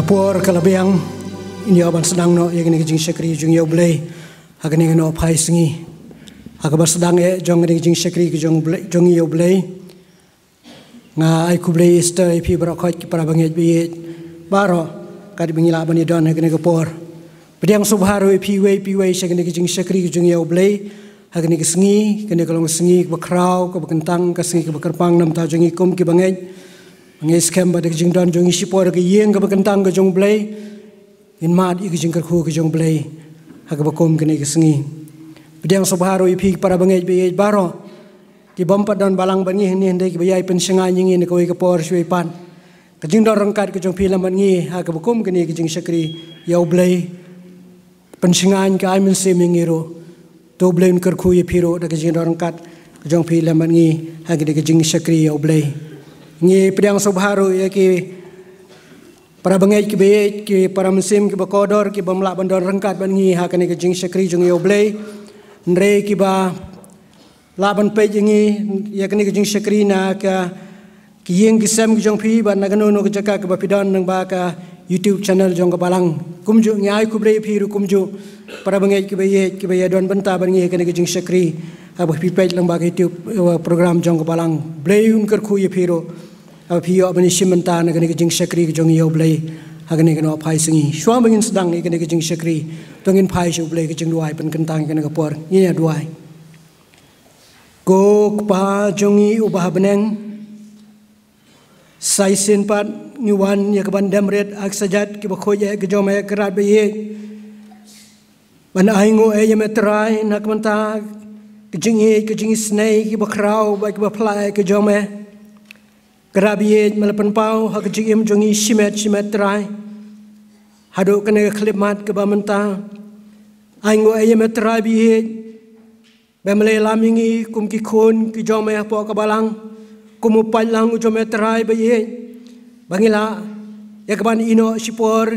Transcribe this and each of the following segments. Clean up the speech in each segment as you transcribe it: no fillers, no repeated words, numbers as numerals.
Kapur kalabiang ini aban sedang no yang ini jing syakri jung yo blay hagan ini no pai singi hagabar sedang jong ini jing syakri jung yo blay nga ai ku blay ista ipi barakot ki para banget bi baro kad bingila bani don hagan kapur bediang subharu ipi we hagan ini jing syakri jung yo blay hagan ini singi kene kalong singi bakrau ka bakentang ka singi ka bakarpang nam ta jung ikum ki banget ngai scam ba de jing don jong isipor ke yeng ke bakentang ke jong blay in mad i ke jing kerku ke jong blay ha ke bakom ke ne ke sengi bediang subharu ipi para bangai be baro ki bompat don balang bangi ni ndai ki bayai pen senga nyingi ne ko ke por sui pan ke jing don rangkat ke jong pilam ngi ha ke bakom ke ne ke jing sakri yau blay pen senga ke ai men semingiro to blay kerku ye piro de ke jing don rangkat ke jong pilam ngi ha ke jing sakri yau blay ngi pedang subharu ya ki para bangai ki be ki para musim ki bakodor ki bamla bandor rangkat ban ngi ha kane ki jing sakri jung yo blay nre ki ba laban pe ngi ya kane ki jing sakri na ka ki yeng ki sam ki jong phi ban na gano no ki jaka ki ba pidon nang ba ka YouTube channel jong ka balang kumju ngi ai ku blay phi ru kumju para bangai ki be don banta ban ngi kane ki jing sakri aba pi pe lang ba ki YouTube program jong ka balang blay un kar khu ye phi ro Apio abani simenta na kene jing sakri jong yo blay hagane kene pai singi shwa bangin sedang ni kene jing sakri tongin pai shu blay jing duai pen kentang kene kapor ni ya duai ko pa jongi ubah beneng sai sin pat ni wan ya kaban damret ak sajat ki bakhoye ke jome krat be ye ban aingo e ye metrai nak menta ke jing snai ki bakrau ba ki ba plai ke jome Kerabiye melapan pau hak jigim jongi simet trai hado kene klimat ke bamenta aingo aye metrai biye bemle lamingi kum ki khon ki jome po ka balang kum palang jome trai biye bangila yakban ino sipor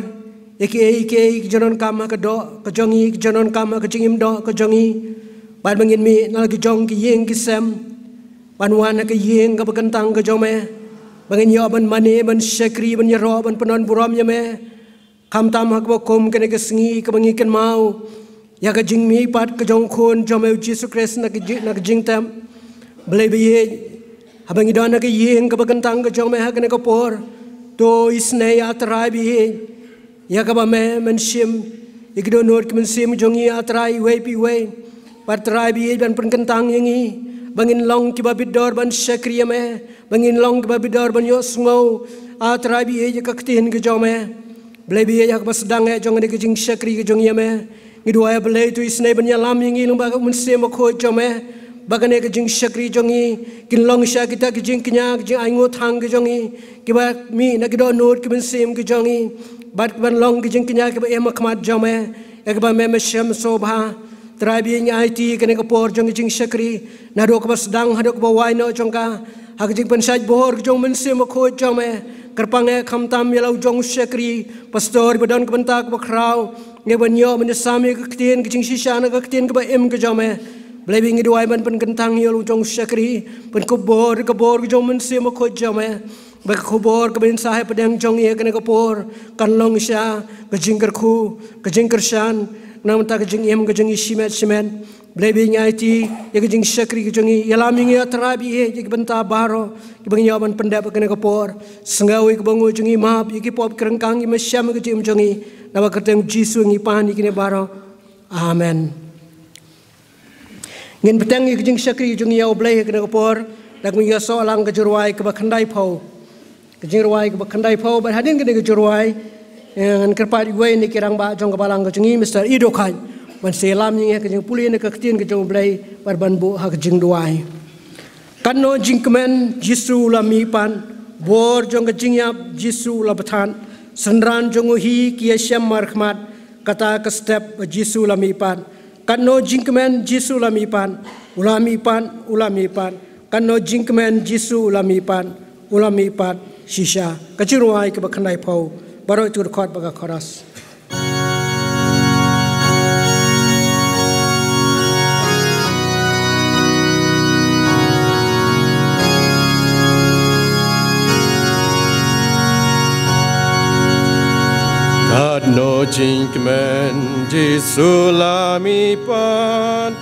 eke jonon kama ke do ke jongi ke jonon kama ke jingim do ke jongi ban bangin mi nal ki jong ki yeng ki sem ban wana ke yeng ka bekentang ke jome bangin yo ban mane ban sakri ban yaro ban penon buram yame kam tam hak bokom kene ke sengi ke bangi ken mau ya ka jing mi pat ke jong khon jome Jesus Christ na ke jing tam blay biye habangi don na ke yeng ke bagantang ke jome hak ne ko por to isne ya trai biye ya ka ba me men sim ikdo nor ke men sim jongi ya trai we pi we pat trai biye dan penkentang yengi bangin long ki babidor ban sakri yame bangin long ki babidor ban yo sngo atrabi e ka ktin ke jome blebi e yak basdang e jong ne ke jing sakri ke jong yame ngidwa ya ble tu isne ban yalam yingi lung ba mun se mo kho jome bagane ke jing sakri jongi kin long sha kita ke jing knya ke jing aingo thang ke jongi ki ba mi na ke do not ke ban sem ke jongi bat ban long ke jing knya ke ba em khmat jome ek ba me shem sobha Terabi nya IT kene ko por jong jing sakri na do ko sedang hado ko wai no jongka hak jing pensaj bor jong men se mo kho jome kerpange kham tam yelau jong sakri pastor badon ko benta ko krau nge banyo men sami ko ktien jing shisha na ko ktien ko ba em ko jome blebi ngi duai ban pen kentang yelau jong sakri pen ko bor jong men se mo kho jome ba ko bor ko ben sahe pedang jong ye kene ko por kan long sha ko jing ker khu ko jing ker shan nam ta kejing em kejing simet blebi ngaiti ya kejing sakri kejing yalami ya terabi ye benta baro ki bang yaban pendap kene kopor sengawi ke bangu jengi map iki pop kerengkang i masyam kejing jengi nawa keteng jisu ngi pani kene baro amen ngin betang i kejing sakri kejing ya oblay kene kopor dak mi ya so lang kejurwai ke bakhandai phau kejing ruai ke bakhandai phau ba hadin kene kejurwai yang kerpat gue ni kirang ba jong kabalang ke jengi Mr. Ido kan ban selam ni ke jeng puli ni ke ktin ke jong blai barban bu ha ke jeng duai kanno jingkemen jisu la mi pan bor jong ke jing yap jisu la bathan sanran jong hi ki syam markhmat kata ke step jisu la mi pan kanno jingkemen jisu la mi pan ulami pan kanno jingkemen jisu la mi pan ulami pan shisha kaciruai ke bakhandai phau baru itu rekod baga koras. no jinkmen jisulami pan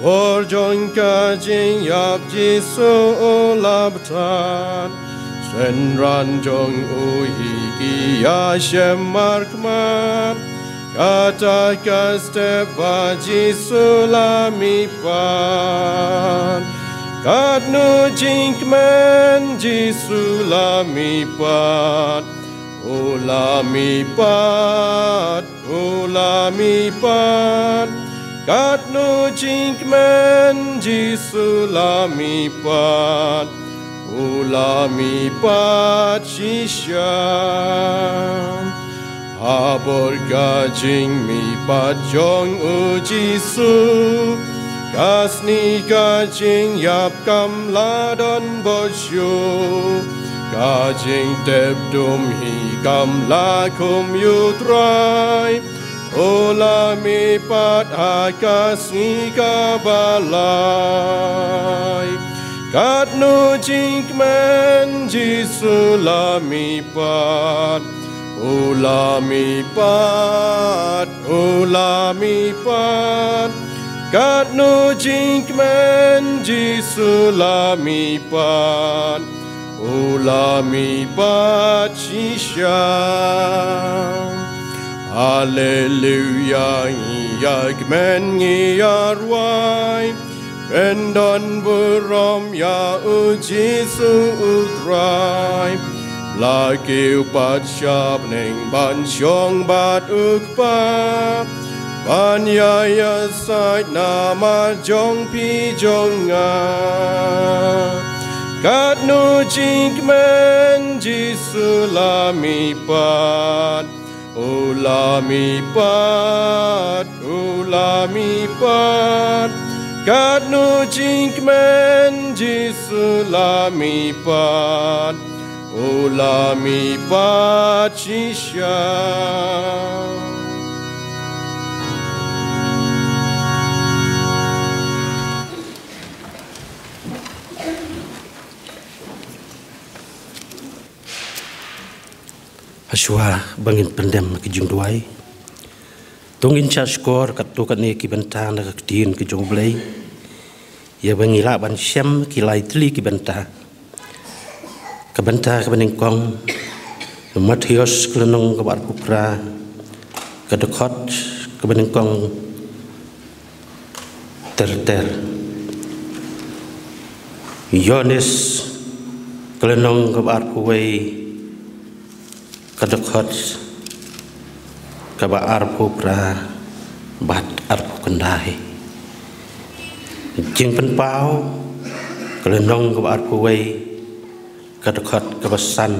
borjon ka jing yap jisu labtan sen ran jong uhi ki ya shemarkman kata kaste ba jisulami pan kat no jinkmen jisulami pan ulami pat kat no jinkmen jisulami pat ulami pat shishan habor kajing mi pat jong u jisu kasni kajing yap kam ladon bosyo kajing tep dum hi kam la kum yutrai ulami pat akasni kabalai kat no jinkmen jisulami pat ulami pat kat no jinkmen jisulami pat ulami pat shishan Hallelujah yagmen ngiyarway pendon burom ya ujisu utray lakiw pat syab ning ban syong bat ukpa Banyaya sait nama jong pi jonga kat no jinkmen jisulami pat ulami pat kat no jinkmen jisulami pat ulami pat shishan Aswa bangin pendem ke jung duai tungin cha skor kat tu kat ne ki bentang na tin ke jung blai ya bangila ban syam ki lai tli ki bentang ke bentang ke bening kong Matius kelenong ke bar pupra ke dekot ke bening kong ter Yohanes kelenong ke bar puwei kadekot kaba arpu pra bat arpu kendai jing pen pau kelenong kaba arpu wei kadekot kaba san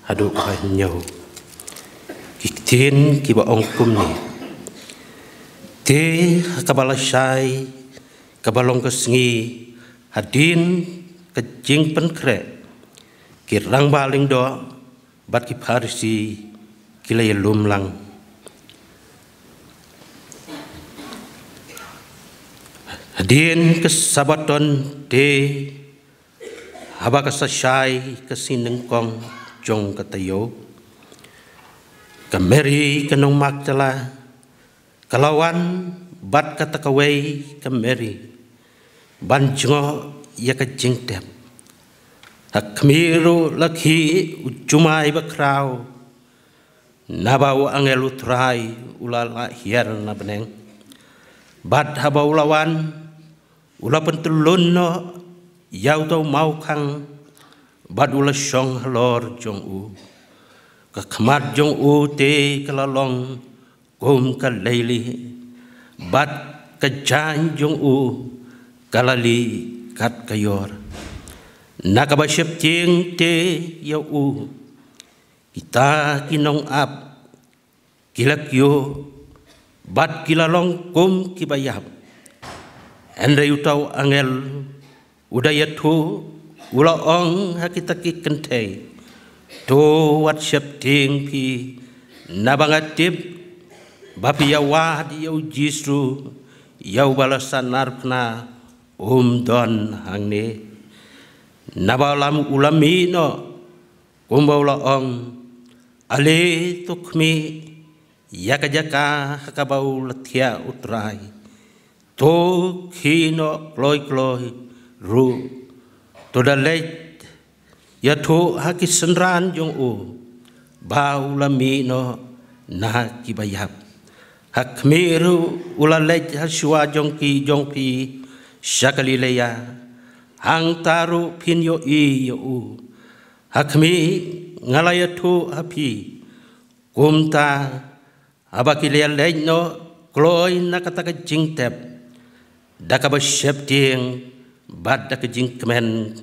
hadu ka nyau kitin kiba ongkum ni te kabala shai kabalong kesngi hadin ke jing pen kre kirang baling do bat ki parisi kilai lumlang hadin kesabaton de haba kasasai kesineng kong jong katayo kameri kenong maktala kalawan bat katakawai kameri banjungo ya kajingtep Hakmiru laki ujumai bakrau nabau angel utrai ulala hiar na beneng bad haba ulawan ula pentulun no yau tau mau kang bad ula syong halor jong u kakmat jong u te kalalong kum kalaili bad kajan jong u kalali kat kayor nakabasyap ting te yaw u kita kinong ap kilakyo bat kilalong kum kibayap Andai utau angel udayatu ulaong hakitaki kentay to wat syap ting pi nabangatip bapi yawad yaw jisru yaw balasan narpna don hangne nabalam ulamino kumbaula ong ale tukmi yaka hakabau latia utrai to kino kloi ru to dalet ya to hakisenran jong u bau lamino na kibayap hakmiru ulalej haswa jongpi syakalileya hang taru pinyo i u hakmi ngalayatu api kumta abakilia lejno kloi nakataka jingtep dakaba syepting bad daka jingkemen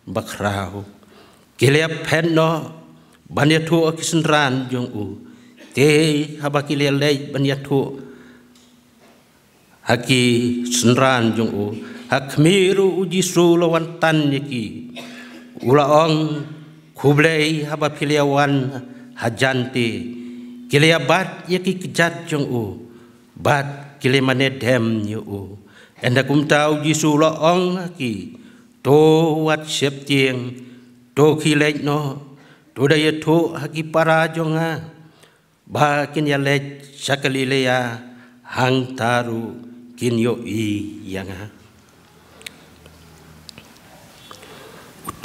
bakrau kilia penno banyatu akisenran jong u te habakilia lej banyatu haki senran jong u hakmiru uji sulawan tan yaki ulaong kublei habapiliawan hajanti kilia bat yaki kejat jong u bat kilia manedem yu u enda kumtau uji sulaong haki to wat septieng to kilej no to daya to haki para jonga bakin ya lej sakalilea hang taru kinyo i yanga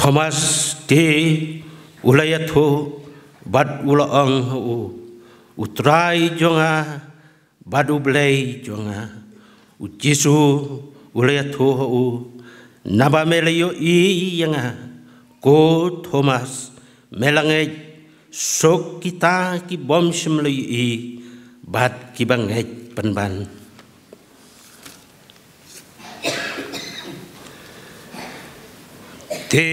Thomas te ulayatho bad ulaong hu utrai jonga badu blei jonga ujisu ulayatho hu naba melayo i yanga ko Thomas melangai sok kita ki bom semlai i bad ki bangai penban te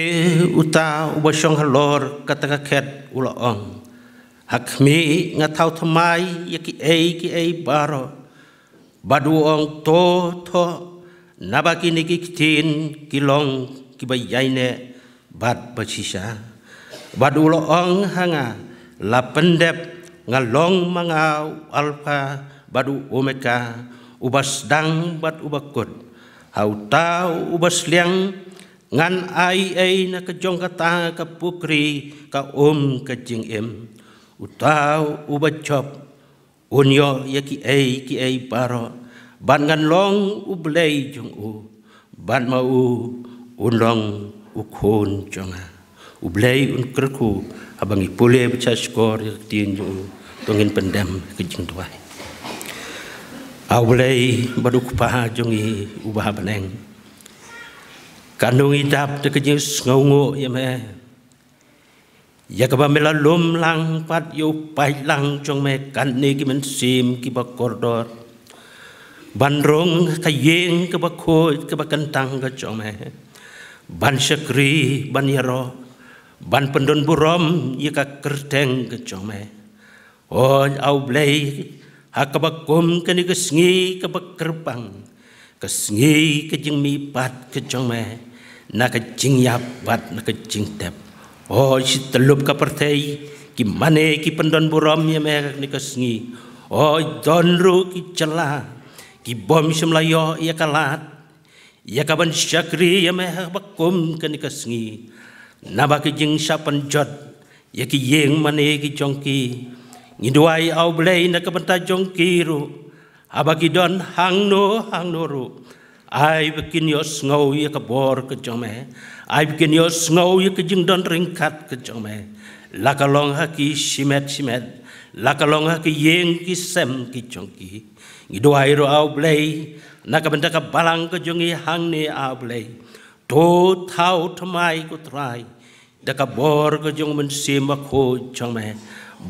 uta ubasong halor kataka ket ulaong hakmi ngatau thamai yaki ei baro baduong to nabaki niki kitin kilong kibayaine bad basisa badu ulaong hanga la pendep ngalong mangau alfa badu omega ubas dang bad ubakut hau tau ubas liang ngan ai na kejong kata ka pukri ka ka jing em utau ubachop unyo yaki ai baro ban ngan long ublei jong u ban mau unlong ukon jonga ublei un kerku abangi pule baca skor tin jong tongin pendam kejing tuai aulei baduk pa jongi ubah baneng kanung idap te kejus ngongo ya me ya ka bamela lum lang pat yu pai lang jong me kan ni ki men sim ki ba kordor bandrong ka yeng ka ba khoi ka ba kentang ka jong me ban syakri ban yaro ban pendon burom ya ka kerteng ka jong me o au blei hakaba kum ka ni ka sngi ka ba kerpang ka sngi ka jing mi pat ka jong me nak jing yap bat nak jing tep oh si telup ka pertei ki mane ki pendon buram ya me ni kasngi oh don ru ki cela ki bom semlayo ya kalat ya kaban syakri ya me bakum ka ni kasngi naba ki jing sapan jot ya ki yeng mane ki jongki ngiduai au blei nak benta jongki ru abaki don hang no ru ai bikin yo ngau ya kabor ke jome ai bikin yo ngau ya ke jing don ringkat ke jome lakalong haki simet lakalong haki yeng ki sem ki jongki ngido airo au blei nakabenda ka balang ke jongi hang ne au blei to thau thamai ku trai da kabor ke jong men sim ko jome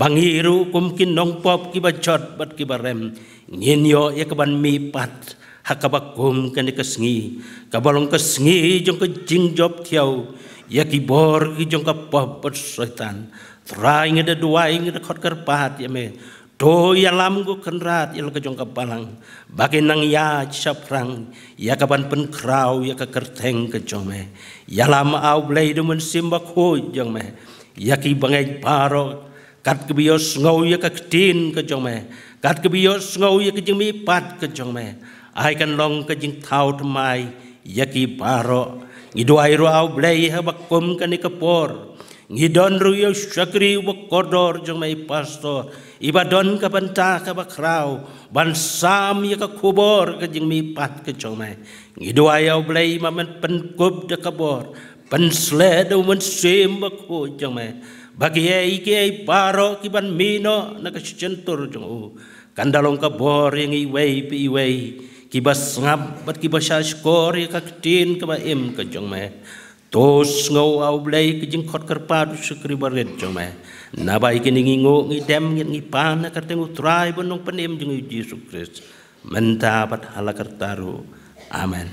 bangiru kum kin nong pop ki bachot bat ki barem ngin yo ya kaban mi pat hakabakum kan kesngi kabalong kesngi jong ke jing job tiau ya kibor ki jong ka pop setan trai ngeda duai ngeda khot kerpat ya me do ya lam go kenrat ya ke jong ka balang bagi nang ya saprang ya kaban pen krau ya ka kerteng ke jong me ya lam au blei do men simba ko jong me ya ki bangai paro kat ke bios ngau ya ka tin ke jong me kat ke bios ngau ya ke jing mi pat ke jong me ai kan long ke jing thau thamai yaki baro ngido airo au blei habakum kan ikapor ngidon ruyo syakri wakodor jong mai pastor ibadon ka banta ka bakraw bansam ya ka kubor ka jing mi pat ka jong mai ngiduayaw blay mamen penkub de kabor pensle do men sim bako jong mai bagi ai paro kiban mino na ka centur jong u kandalong kabor yang iwei pi iwei kibas ngab bat kibas skor ya ka tin ka ba im ka jong mai tos ngau au blay ke jing khot karpadu sukri baret jong mai nabai ke ningi ngo ngi dem ngi pan ka tengu trai bonong penem jing Yesus Kristus mentapat halakartaru amen.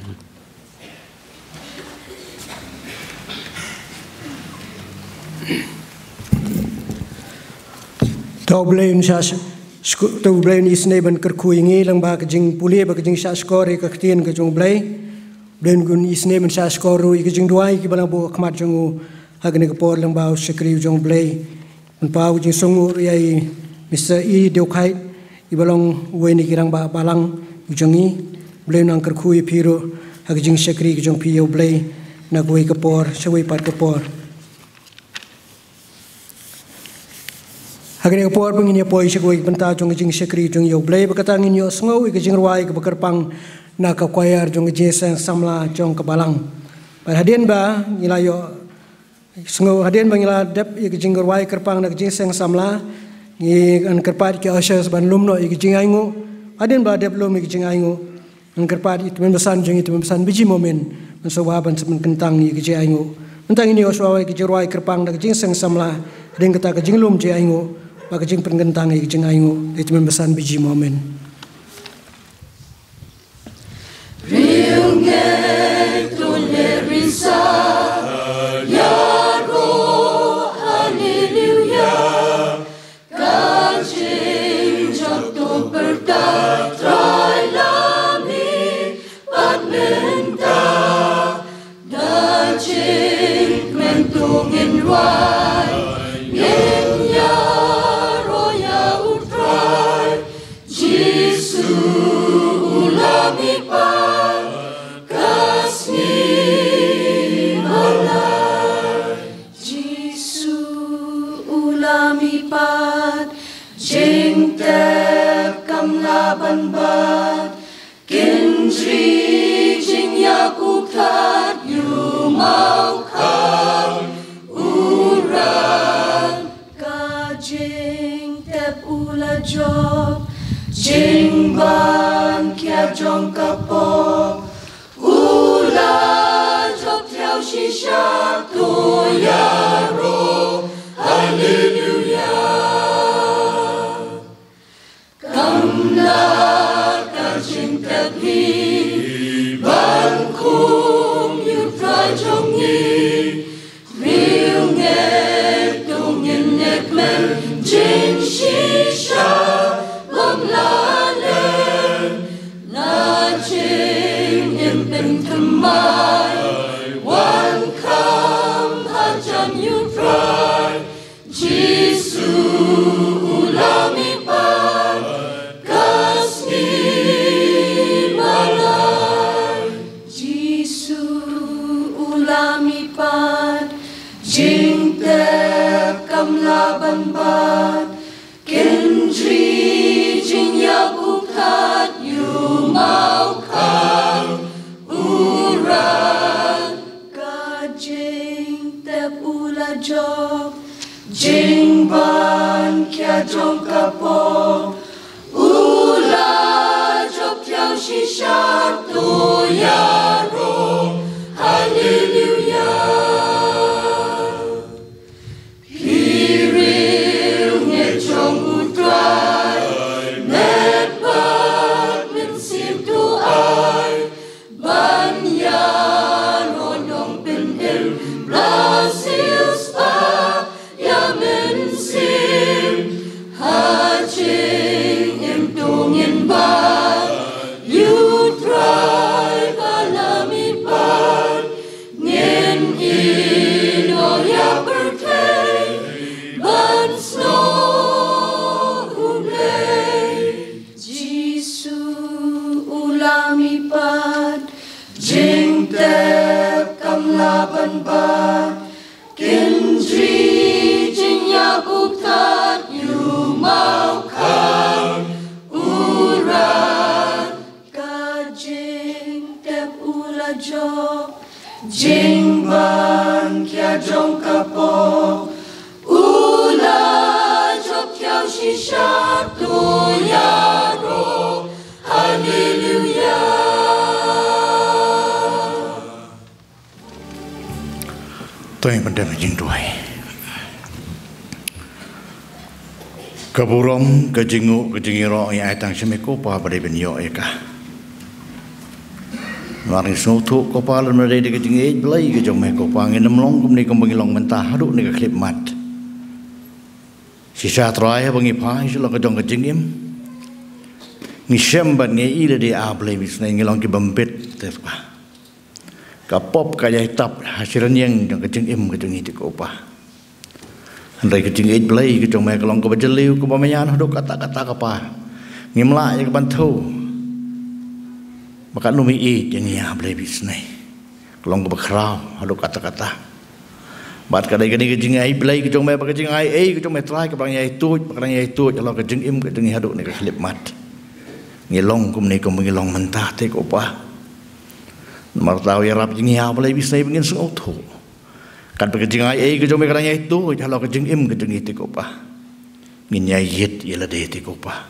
Toblein sas toblein isne ban kerkuingi lang ba kajing puli ba kajing sas skor ka ktien ka jong blay blen gun isne ban sas skoru ka jing duai ki bana bo khmat jong hagne ka por lang ba sekri jong blay ban pau jing songu yai Mr. E deukai ibalong weni kirang ba balang jongi blen nang kerkui piro ha jing sekri ka jong pio blay na goi ka por sewai pat ka por Hagani kapor pengini poi sekoi benta jong jing sekri jong yo blay bakatang inyo sngo ke jing ruai ke bakarpang na ka kwayar jong jesang samla jong ke balang par hadien ba ngila yo sngo hadien ba ngila dep ke jing ruai kerpang na ke jesang samla ngi an kerpat ke asas ban lumno ke jing aingu hadien ba dep lum ke jing aingu an kerpat itu membesan jong itu membesan biji momen mensowaban semen kentang ke jing aingu mentang ini oswa ke jing ruai kerpang na ke jesang samla den kata ke jing lum je aingu baka jing penggentang ay jing aingo itu membesan biji momen. Rilnge tunye risa yaro hallelujah kajing jatuh berdatrai lami padmenta dajing mentungin ruai ban bat kinjri jing yakuk tat yu mau kan uran ka jing tep ula job jing ban kia jong kapok ula job theo shisha to yaro hallelujah Kamla kajing tepi bangkum yu trai jongi rilnge dongin nekmen jing shisha lamlalen la jing impen kemai wan kam hajan yu trai Jisu ulami pa Kasni malam Jing ban kia jong kapo Ula job kiao shisha tu yaro Hallelujah. Tôi vẫn đem jing đuổi kaburom kajingu kajingiro ai tang semeko pa pada benyo eka Mari suatu kopal menjadi di kejingit belai kejong meko pangin nemlong kumni kumbangilong mentah haduk ni keklip mat. Sisa terakhir bangi pai sulah kejong kejingim. Ngisem ban ngai ida di ablay bisna ngilong ki bembet terpa. Kapop kaya hitap hasiran yang jong kejingim kejingit kopa. Andai kejingit belai kejong meko long kebajeliu kubamayan haduk kata-kata kapa. Ngimla ya kebantu. Maka numi yang ia boleh bisnai, kalau kau berkerau, ada kata-kata. Bat kadai-kadai kejing ai belai kejong mai kejing ai kejong mai try kebarang ai tu, kalau kejing im kejing haduk ni kelip mat. Ngilong kum ni kum ngilong mentah te ko pa. Mar tahu ya rap jing ia boleh bisnai bengin sung tu. Kan kejing ai kejong mai ai tu, kalau kejing im kejing te ko pa. Ngin ya yit ia lade te ko pa.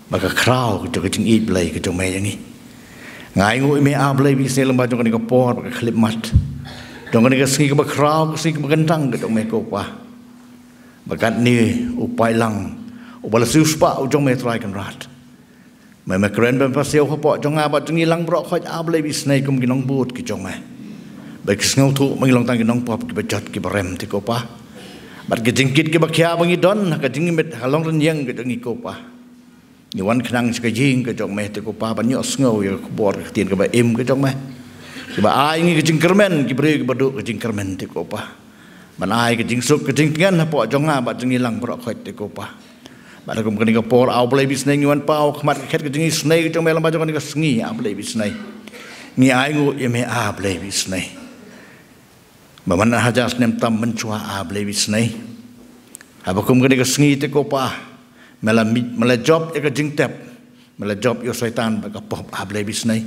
Maka kerau kejing i belai kejong mai yang ni. Ngai ngui me ablay bisne lembah jong ni kapor pakai klip mat. Jong ni kasih ke bakrau, kasih ke bagentang ke jong me kopa. Bakat ni upai lang, ubala suspa ujong me try kan rat. Me keren ben pasio kapok jong abat jong ilang brok khoj ablay bisne kum ginong but ki jong me. Baik ngau tu mangilong tang ginong pop ki bejat ki barem ti kopa. Bat ki jingkit ki bakhya bangi don ka jingmet halong ren yang ke jong kopa. Ni wan kenang sekajing ke jong meh te ko pa banyo sngo ya bor tien ke ba im ke jong meh ke ba ai ngi ke jing kermen ki bre ke badu ke jing kermen te ko pa ban ai ke jing suk ke jing ngan po jong nga ba jing ilang bro khoi te ko pa ba kum ke ni ko por au play bisnai ngi wan pau khmat khet ke jing snai ke jong meh lamba jong ni ke sngi a play bisnai ni ai ngu ye me a play bisnai ba man hajas nem tam menchua a play bisnai ha ba kum ke ni ke sngi te ko pa Mela job ya kejing tep, mela job yo syaitan baka pop ablay bisnai,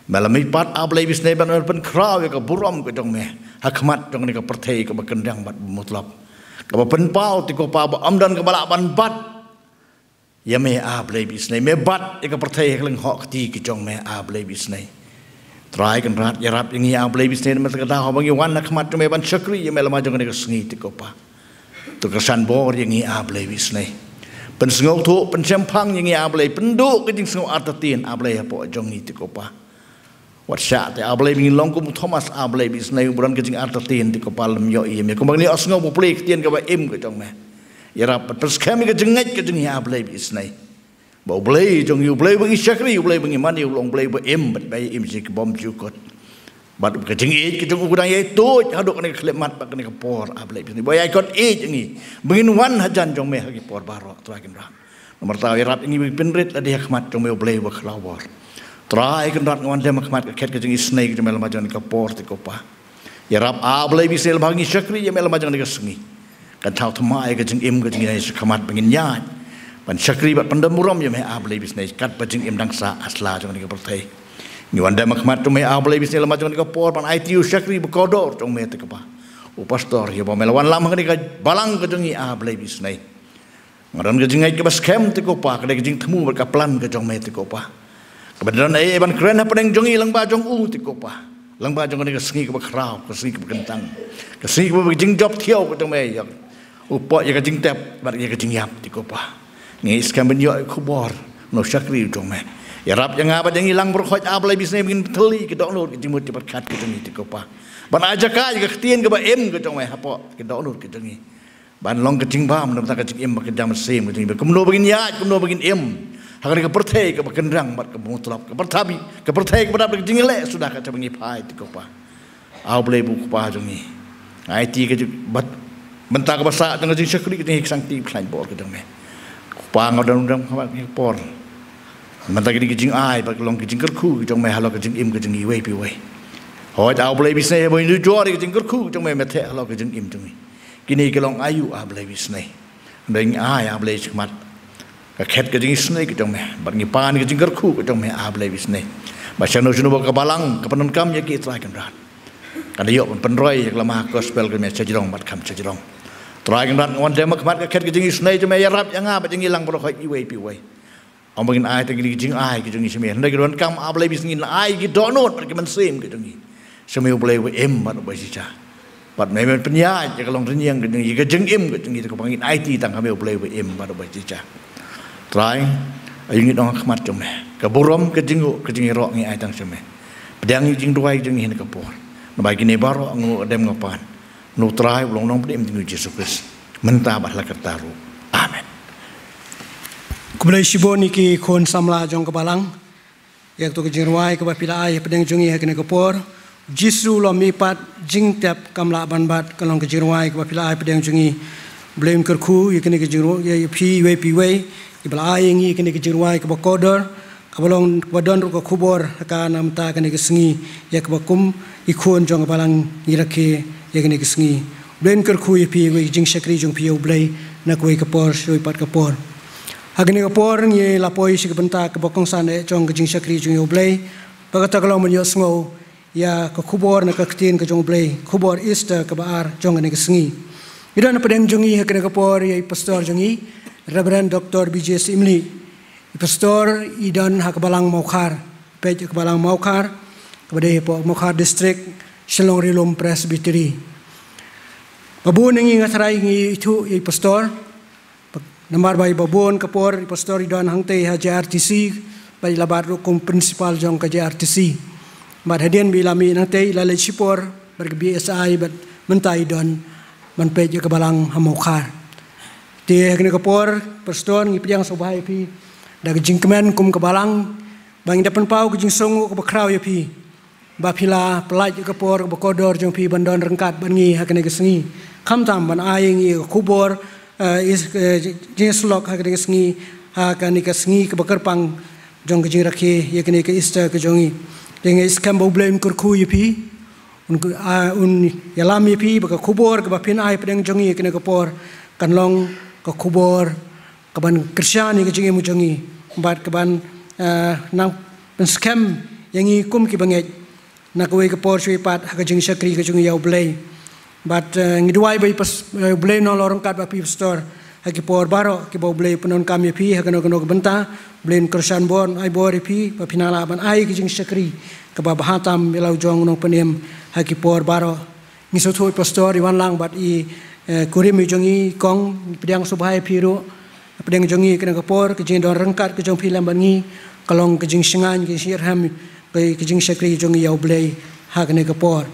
mela mipat ablay bisnai ban pen kraw ya ka buram ke jong meh, hakmat jong ni ka perthai ka bakendang bat mutlak, ka pen pau ti ko pa ba amdan ka balak ban bat, ya me ablay bisnai me bat ya ka perthai kleng hok ti ki jong meh ablay bisnai, try kan rat ya rap yang ablay bisnai mas ka da ho bangi wan hakmat jong me ban syakri ya mela ma jong ni ka sngi ti ko pa, tu kesan bor yang ablay bisnai. Pensengau tu pensempang yang ia ablay penduk kejing sengau artatin ablay apa jong itu kopa. Watsya te ablay mingilong kum Thomas ablay bisnai buran kejing artatin di kopal myo iya. Kumbang ni asngau buplik tian kaba im ke jong meh. Ya rap perskami kejing ngai kejing ia ablay bisnai. Bau blay jong yu blay bangi syakri yu blay bangi mani yu long blay ba im bat bay im si kebom jukot. Bat kejing it kejing ukudang ye tu haduk ni klemat bak ni kapor ablay bisnai. Boy ikon it ni. Bengin wan hajan jong meh hagi por baro terakin ram. Nomor tahu rap ini penrit ada hikmat jong meh blay ba kelawar. Terakin rat ngawan dem hikmat ket kejing snake jong meh lamajang ni kapor ti kopa. Ya rap ablay bisnai bangi syakri ya meh lamajang ni kesengi. Kan tahu temai kejing im kejing ni hikmat bengin nyat. Ban syakri bat pendemuram ya meh ablay bisnai kat kejing im dangsa asla jong ni kapertai. Ni wanda makmat tu me ablay bisnai lamah jong ni kapor pan ITU syakri bekodor jong me te kapa. O pastor ya ba melawan lam ni ka balang ke jong ni ablay bisnai. Ngaran ke jing ai ke bas kem te kopa ka jing temu ber kaplan ke jong me te kopa. Kebenaran ai ban keren apa deng jong i lang ba jong u te kopa. Lang ba jong ni ka sengi ke bakrau, ke sengi ke kentang. Ke sengi ke jing job thiau ke jong me ya. Upo ya ke jing tep bar ya ke jing yap te kopa. Ni skam ben yo kubor no syakri jong me. Ya rap yang apa yang hilang berkhoj ablay bisnai bikin teli ke dok nur ke jimut diperkat ke jong itu kopa. Ban aja ka ke ketien ke ba em ke jong mai hapo ke dok nur ke jong. Ban long ke jing bam nam ta ke jing em ke jam sem ke jong. Kumno begin ya, kumno begin em. Hakane ke perthai ke bakendang bat ke mutlap ke pertabi ke perthai ke badap ke jing le sudah ka cabangi pai ti kopa. Ablay bu kopa jong ni. Ai ti ke bat bentar ke basa jong jing syakri ke jing sang ti klain bor ke jong me. Kopa ngodang-dang ke por. Mantap gini kejing ai, bagi long kejing kerku, kejong meh halau kejing im kejing iway piway. Hoi tahu boleh bisnai, boleh jual kejing kerku, kejong meh mete halau kejing im tungi. Kini kelong ayu boleh bisnai, dengan ai boleh cekmat. Ket kejing bisnai kejong meh, bagi pan kejing kerku, kejong meh boleh bisnai. Macam nu bawa kebalang, kepenon kam ya kita akan rat. Karena yuk penroy lemah gospel kami sejrong mat kam sejrong. Terakhir rat ngon demak mat ket kejing isnai cuma ya rap yang apa jeng hilang berokoi iwei piwei. Omongin ai tegi kejing ai kejing ismi. Hendak kiron kam ablay bisngin ai kidonot mat keman sim kejing. Semua boleh em mat obasisa. Pat memang penyaj kalau renyang kejing em kejing itu kepangin IT tang kami boleh em mat obasisa. Terakhir ayung itu orang kemat cuma. Keburom kejing rok ni ai tang semua. Pedang jing dua jing hin kapur. Bagi ni baru angu dem ngapan. Nu terakhir belum nong pedem tinggu Yesus Kristus. Mentah bahlah kertaru. Amin. Kublai shiboni ki kon samla jong kebalang. Yak tu kejing ruai kebapila ai pedang jongi hakene kapur. Jisu lo mipat jing tap kamla banbat kalong kejing ruai kebapila ai pedang jongi. Blame kerku yakene kejing ruai pi we ibla ai ngi kene kejing ruai kebakodor. Kabalong wadon ru kubor ka namta kene kesengi ya kebakum ikon jong balang irake ya kene kesengi blen kerku pi we jing shakri jong pio blai na koi kapor soi pat kapor agene kapor ngi lapoi si benta kebokong sane jong jing shakri jong yo blai pagata kalong menyo sngo ya ke kubor na kaktin ke jong blai kubor easter ke baar jong kene kesengi idan pedeng jongi hakene kapor ya pastor jongi Reverend Dr. BJ Simli Pastor Idan Hakabalang Maukar, Pej Hakabalang Maukar, kepada Maukar District, Shalong Rilom Presbytery. Babun yang ingat rai itu pastor, nomor bayi babun kapor pastor Idan Hangte HJRTC, bayi labar rukum principal jong KJRTC. Mat hadian bilami nangte lalai sipor berke BSI bat mentai Idan man Pej Hakabalang Maukar. Dia kena kapor pastor ngipjang sobhai pi. Dak jingkemen kum kebalang bang dapan pau ke jing songu ke bakrau ya pi bapila pelaj ke por ke kodor jong pi bandon rengkat bangi hakene kesengi kam tam ban aing i kubor is jing slok hakene kesengi hakene kesengi ke bakerpang jong ke jing rakhe ye kene ke ista ke jongi deng is kam bo blame kurku ya pi un yalam ya pi baka kubor ke bapin ai pedeng jongi kene ke por kanlong ke kubor kaban Kristiani ke jingi mujongi bat kaban nang scam yang ikum ki banget nak we ke por sui pat ha jing shakri ke jingi yau blay bat ngidwai bai pas blay no lorong kat ba pi store ha ki por baro ki bo blay penon kami pi ha kano benta blay Kristian bon ai bori pi ba pinala ban ai ke jing shakri ke ba hatam milau jong no penem ha ki por baro ngiso thoi pastor iwan lang bat i kurim jongi kong pedang subhai piru pedang jongi kena kapor kejing don rengkat kejong filam bangi kalong kejing singan ke sirham kejing shakri jongi yau blai ha kena kapor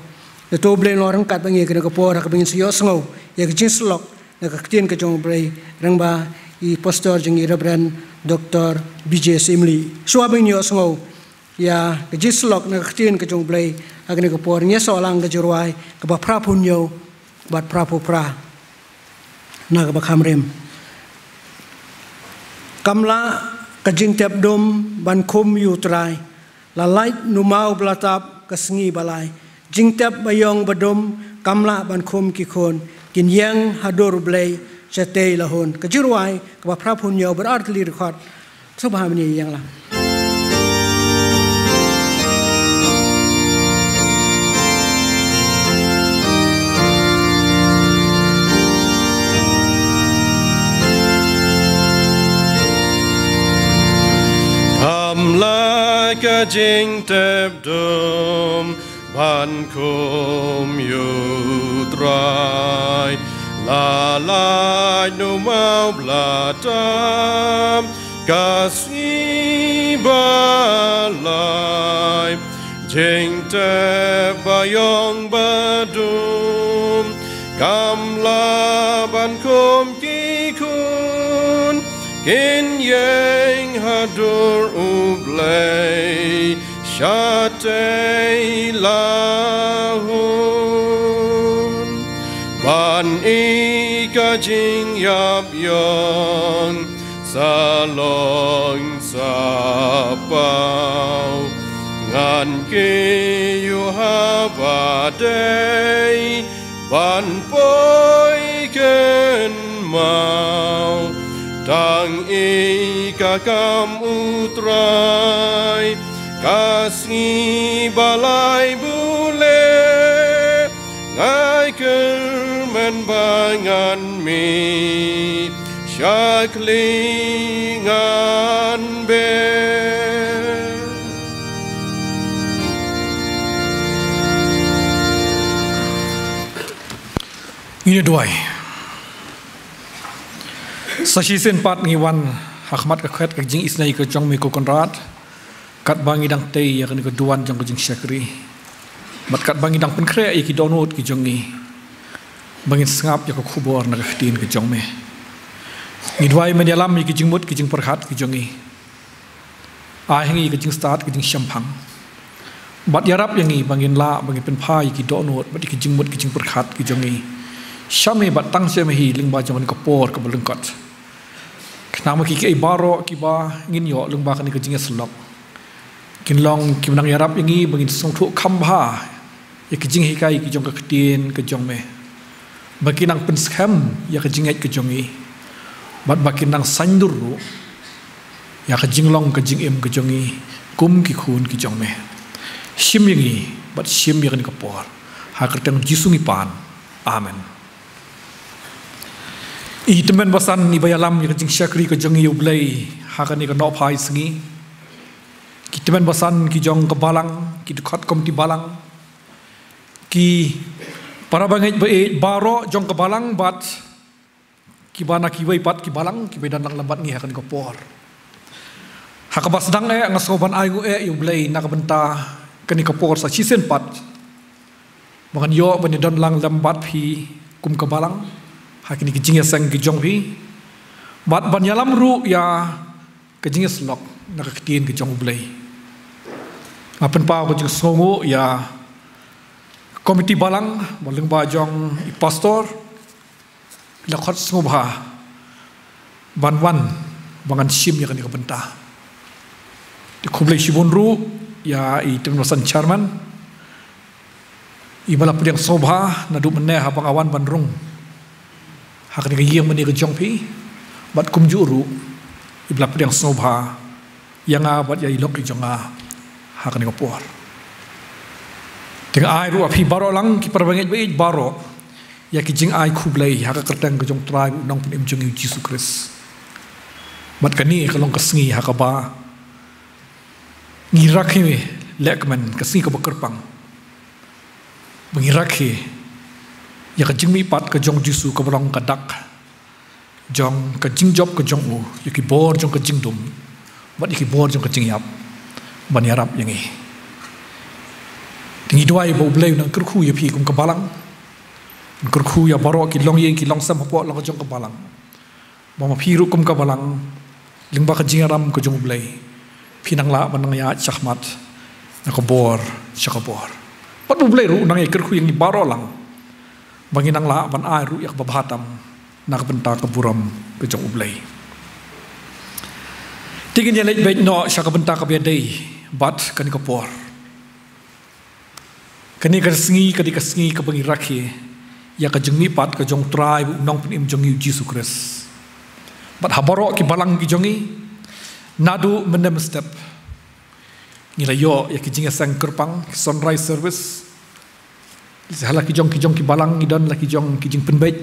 to blai lo rengkat bangi kena kapor ha bangin siyo sngo ya kejing slok na kaktin kejong blai rangba i pastor jongi Reverend Dr. BJ Simli suabing yo sngo ya kejing slok na kaktin kejong blai ha kena kapor nya solang kejurwai ke ba prapun yo bat prapu pra na ka bakhamrem Kamla kajing tiap dom ban kum yu trai la light numau belatap kesengi balai jing tiap bayong badom kamla ban kum kikon kin yang hadur blai chatei lahon kajirwai ka prapun yo berarti record subhamani yang lah Kamla kajing tep dum ban kum yutrai la la no mau blatam kasih balai jing tep bayong badum kamla ban kum kikun kin yang hadur ublay syatay lahun ban ika jing yap yong salong sapau ngan ki yu habadai ban poi ken mau tang ika kam utrai kasih balai bule ngai kermenbangan mi syaklingan be ini doai sasisen pat ngiwan hakmat kakat kajing isnai ke jong mi ko konrad kat bangi dang tei ya kan ke duan jong kajing syakri mat kat bangi dang penkre ki donut ki jongi bangin sengap ya ko khubor na khtin ke jong me ni doai me dalam ki jing mut ki jing perhat ki jongi a hengi ki jing start ki jing syampang bat yarap yang ni bangin la bangin pen phai ki donut bat ki jing mut ki jing perhat ki jongi syame bat tang se me hi ling ba jong ko por ko belengkat kenama ki ai baro ki ba ngin yo lung ba kan ki jing slok kin long ki menang yarap ingi bangin song thu kham ha ya ki jing hi kai ki jong ka khtin ke jong me bakin nang pen scam ya ki jing ai ke jongi bat bakin nang sandur ya ka jing long ka jing em ke jongi kum ki khun ki jong me sim yangi bat sim ya kan ka por ha ka tang jisungi pan amen I temen basan ni bayalam ya jing syakri ke jongi ublei ha ka ni ka no phai singi ki temen basan ki jong ka balang ki dekat kom ti balang ki para bangai be baro jong ka balang bat ki bana ki wei pat ki balang ki bedan lang lambat ngi ha kan ko por ha ka bas dang ngasoban ai gu ublei na ka benta kan ni ka por sa chisen pat makan yo ban don lang lambat phi kum ka balang hakini kijinga sang kijong pi bat banyalam ru ya kijinga slok nak ketin kijong blai apen pa ko jing songo ya komiti balang baleng ba jong i pastor la khot ngobha banwan bangan sim ya kan ka benta di kublai shibon ru ya i temnosan chairman i bala pediang sobha na du menne ha bangawan banrung hakni ka yeng mani ka jong pi bat kum juru ibla pediang sobha yang bat ya ilok ki jonga hakni ka por teng ai ru api baro lang ki perbanget be baro ya ki jing ai kublai ha ka kertang ka jong trai nong pen jong Jesus Christ bat kani ka long ka sngi ha ka ba ngirak hi lekman ka sngi ka bakerpang mengirak hi ya ka jing mi pat ka jong jisu ka bolong ka dak jong ka jing job ka jong u ya ki bor jong ka jing dum bat ki bor jong ka jing yap ban yarap yangi tingi doai bo bleu nang kurkhu ya phi kum ka balang kurkhu ya baro ki long yeng ki long sam po long ka jong ka balang ba ma phi ru kum ka balang ling ba ka jing ram ka jong blei phi nang la ban nang ya chahmat na ka bor chakabor pat bo bleu nang e kurkhu yang ni baro lang banginang la ban ai ru yak babatam nak benta ka buram ke jong ublei tingin ya lek bet no sya ka benta ka bedei bat kan ka por kani ka sngi ka bangi rakhi ya ka jengmi pat ka jong trai nong pin jong Jesus Christ bat habaro ki balang ki jongi nadu menem step ngila yo ya ki jinga sang kerpang sunrise service salah kijong ki balang idon la kijong ki jing penbait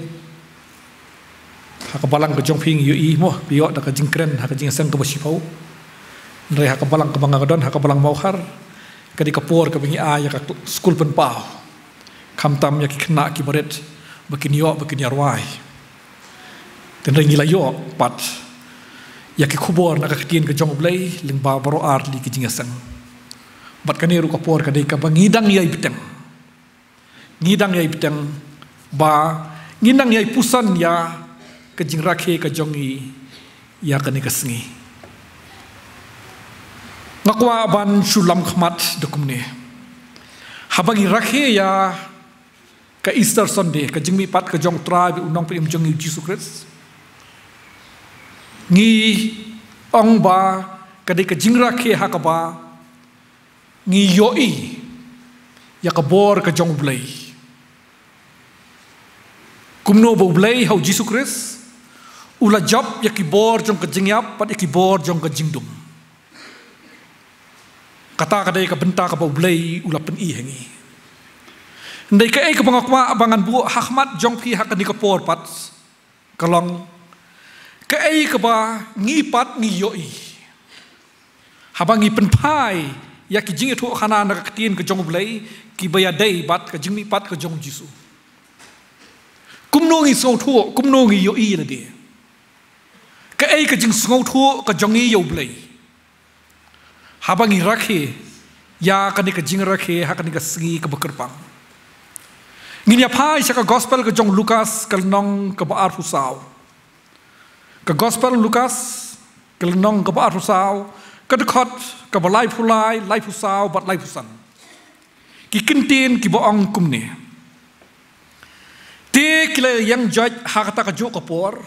ha ka balang ka jong phing yu i mo biyo da ka jing kren ha ka jing sang ka basipau ndre ha ka balang ka banga don ha ka balang mau har ka di ka por ka bingi a ya ka school pen pa kham tam ya ki khna ki baret bakin yo bakin yarwai ten re ngila yo pat ya ki khubor na ka ktin ka jong blai ling ba baro ar li ki jing sang bat ka ne ru ka por ka dei ka bangidang yai bitem ngidang yai bitang ba ngidang yai pusan ya ka jing rakhe ka jongi ya ka ni ka sngi ngakwa ban shulam khmat dokumne habagi rakhe ya ka Easter Sunday ka jing mi pat ka jong tribe unong pim jongi Jesus Christ ngi ong ba ka de ka jing rakhe ha ka ba ngi yoi ya ka bor ka jong blai kumno bo blai hau Jesus Christ ula job ya ki bor jong ka jingyap pat ya ki bor jong ka jingdum kata ka dai ka benta ka bo blai ula pen i hengi Ndai ka ai ka bangakwa abangan bu hakmat jong pi hak ni ka por pat kalong ka ai ka ba ngi pat ngi yoi habangi pen pai ya ki jing thu khana na ka tin ka jong blai ki ba ya dei bat ka jing mi pat ka jong jisu kum no ngi so thu kum no ngi yoi na de ka ai ka jing so thu ka jong ngi yo blai habangi rakhe ya ka ni ka jing rakhe ha ka ni ka singi ka bakerpang nginya pai sa ka gospel ka jong Lukas ka nong ka ba arfusau ka gospel Lukas ka nong ka ba arfusau ka dekhot ka ba lai fusau bat lai fusan ki kintin ki ba ong kumne te kilai yang judge ha kata ka jo ka por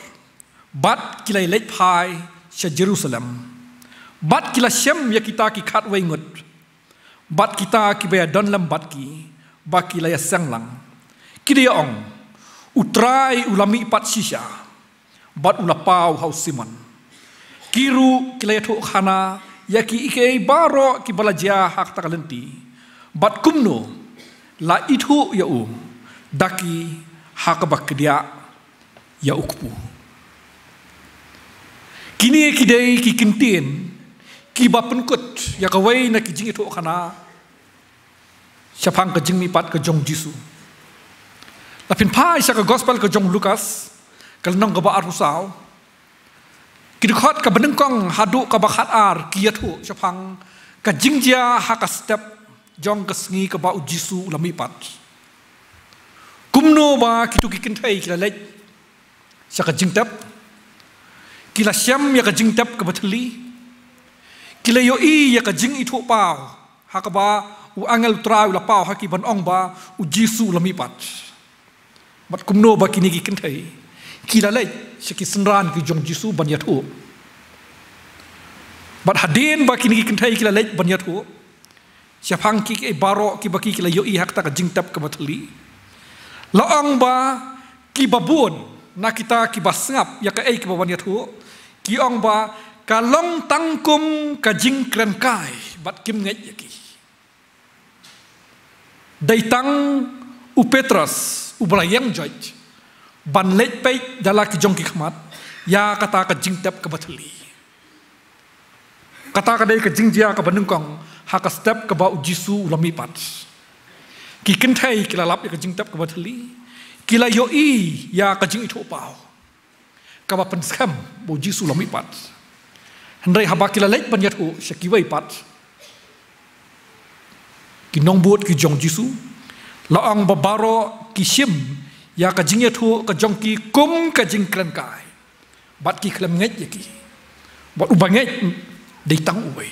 bat kilai lek pai sa Jerusalem bat kila shem ya kita ki khat wei ngut bat kita ki ba don lam bat ki ba kilai sang lang Kidia ong utrai ulami pat shisha bat ulapau hau siman kiru kilayatu khana yaki ike baro ki balaja hak takalenti bat kumno la itu ya daki hak bakdia ya ukpu kini kidai ki kintin ki bapenkut ya kawai na ki jing itu khana syapang ke jing mi pat ke jong jisu Lapin pai sa ka gospel ka jong Lukas kalnong ka ba arusau kidkhot ka benengkong hadu ka bakhat ar kiatu sapang ka jingjia ha ka step jong ka sngi ka ba ujisu lami pat kumno ba kitu kikinthai kila lek sa ka jingtap kila syam ya ka jingtap ka bathli kila yo i ya ka jing itu pau ha ka ba u angel trau la pau ha ki ban ong ba ujisu lami pat Mat kumno ba kini ki kintai kila lai seki senran ki jong jisu banyat ho bat hadin ba kini ki kintai kila lai banyat ho siapang ki e baro ki baki kila yo i hak ta ka jingtap ka matli laong ba ki babun na kita ki basngap ya ka e ki banyat ho ki ong ba ka long tangkum ka jing kren kai bat kim ngai ya ki dai tang u Petrus ubala yang judge ban lek pei dala ki jong ki khmat ya kata ka jingtap ka bathli kata ka dei ka jingjia ka banungkong ha ka step ka ba ujisu ulami pat ki kinthai ki lalap ka jingtap ka bathli kila yo i ya ka jing itu pau ka ba penskam bo jisu ulami pat hendai haba kila lek banyat ho shakiwai pat ki nong buat ki jong jisu laong babaro kisim ya ka jingya thu ka jongki kum ka jing klan kai bat ki klam ngai yaki bat ubangai dei tang uwe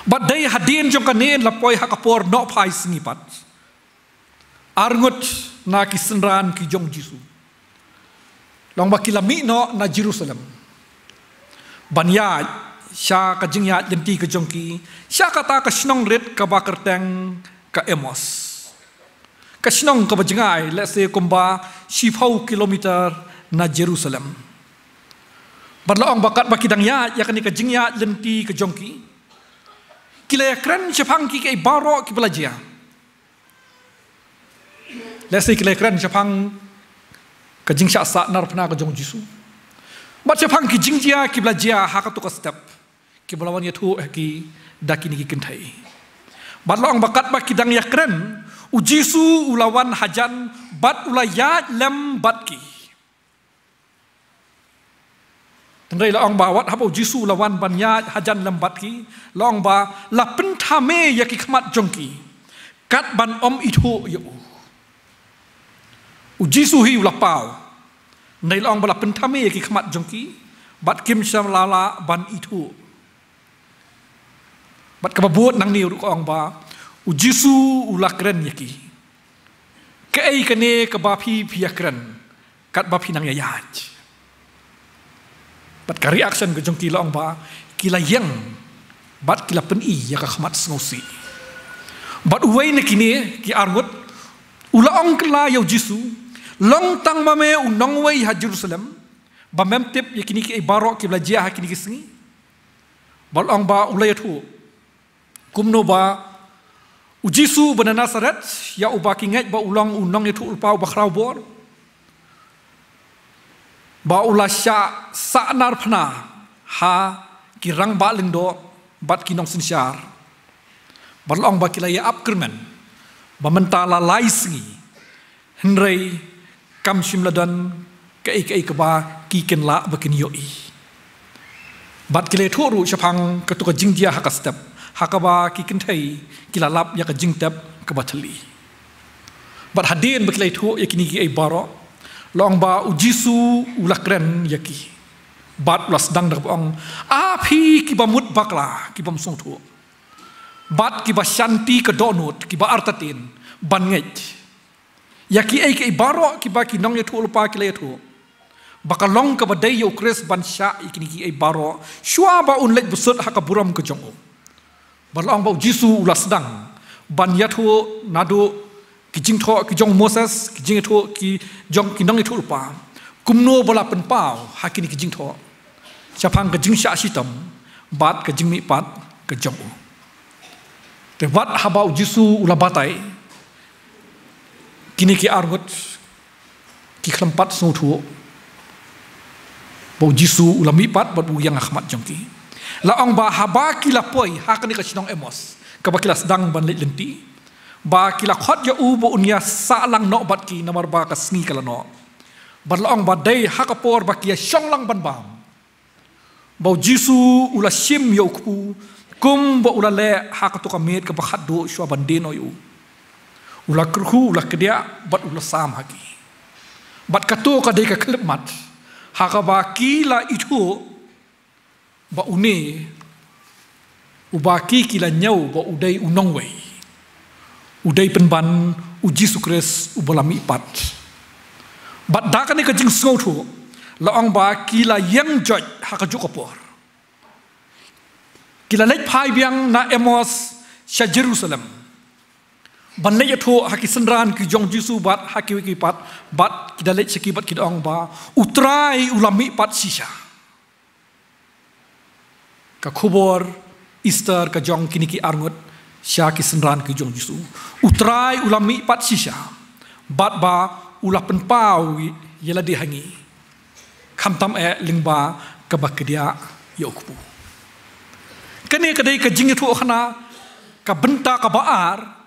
bat dei hadin jong ka nen lapoi ha ka por no phai singi pat arngut na ki senran ki jong jisu long ba kilami no na Jerusalem banya sha ka jingya jenti ka jongki sha kata ka snong ret ka ba kerteng ka Emos kasnong ka bajengai let's say kumba 10 kilometer na Jerusalem badlaong bakat bakidang ya yakni ka jingya lenti ka jongki kila kran chapang ki kai baro ki belajar let's say kila kran chapang ka jingsha sa nar pna ka jong jisu bat chapang ki jingjia ki belajar ha ka tu ka step ki belawan ya thu ki dakini ki kintai badlaong bakat bakidang ya kran ujisu ulawan hajan bat ulayat lem batki tendai laong ba wat haba ujisu ulawan banyat hajan lem batki laong ba la pentame yaki khmat jongki kat ban om itu yu ujisu hi ulapau nei laong ba la pentame yaki khmat jongki bat kim sam lala ban itu bat kababut nang ni ong ba ujisu ulakren yaki kei kane kabapi piakren kat bapi nang yayaj bat ka reaction ke jongki long ba kila yang bat kila peni ya ka khmat sngosi bat uwei ne kini ki argut ula ong kla yo jisu long tang mame unong wei ha Jerusalem ba mem tip yakini ki baro ki belajar hakini ki singi bal ong ba ulai thu kumno ba Ujisu bena Nazaret ya ubaki ngai ba ulang unong itu ulpa bakrau bor. Ba ulasya sa'nar phna ha kirang ba lindo bat kinong sinsyar. Barlong ba kilaya upkerman ba mentala laisngi henrei kam shimladan kai kaba kiken la bakin yoi. Bat kilay thuru syapang ketuka jingdia hakastep hakaba kiken thai kilalap ya ka jingtep kabathali. Bat hadin bakilay thu yakini ki ay baro long ba ujisu ulakren yaki. Bat ulas dang dakpong api kibamut bakla kibam song thu. Bat kiba shanti ka donut kiba artatin ban nget. Yaki ay kay baro kiba kinong ya thu lupa kilay thu. Bakalong ka badai yo kres ban sya ikini ki ay baro shwa ba unlet busut hakaburam ka jongo. Barlang ba Jisu ulas dang ban yathu nadu kijing tho kijong Moses kijing tho ki jong kinong itu lupa kumno bola penpau hakini kijing tho chapang kijing sya sitam bat kijing mi pat ka jongo. Te wat haba Jisu ulabatai kini ki argut ki klempat sung thu bau Jisu ulami pat bat bu yang akhmat jongki la ong ba haba kila poi hakani ka sinong emos ka ba kila sedang ban lenti ba kila khot ya u bo unya sa lang no bat ki namar ba ka sngi kala no ban la ong ba dei hakapor ba ki syong lang ban bam bau Jisu ula sim yo ku kum bo ula le hakatu ka met ka ba khaddo shwa ban de no yu ula kru ula kedia bat ula sam haki bat katu ka dei ka klip mat hakaba kila itu ba une ubaki kila nyau ba udai unong wei udai penban uji sukres ubalami pat bat dakani ka jing sngotu la ong ba kila yang joj hakaju kapor kila lek phai biang na emos sha Jerusalem ban le yato hakisenran ki jong Jisu bat hakiwi pat bat kidalek sekibat kidong ba utrai ulami pat sisa ka khubor Easter ka jong kini ki arngot sya kisenran ki jong Jisu utrai ulami pat sisa bat ba ulapen pau yela dihangi khamtam lingba ka bakdia yokpu kane kadai ka jingtu khana ka benta ka baar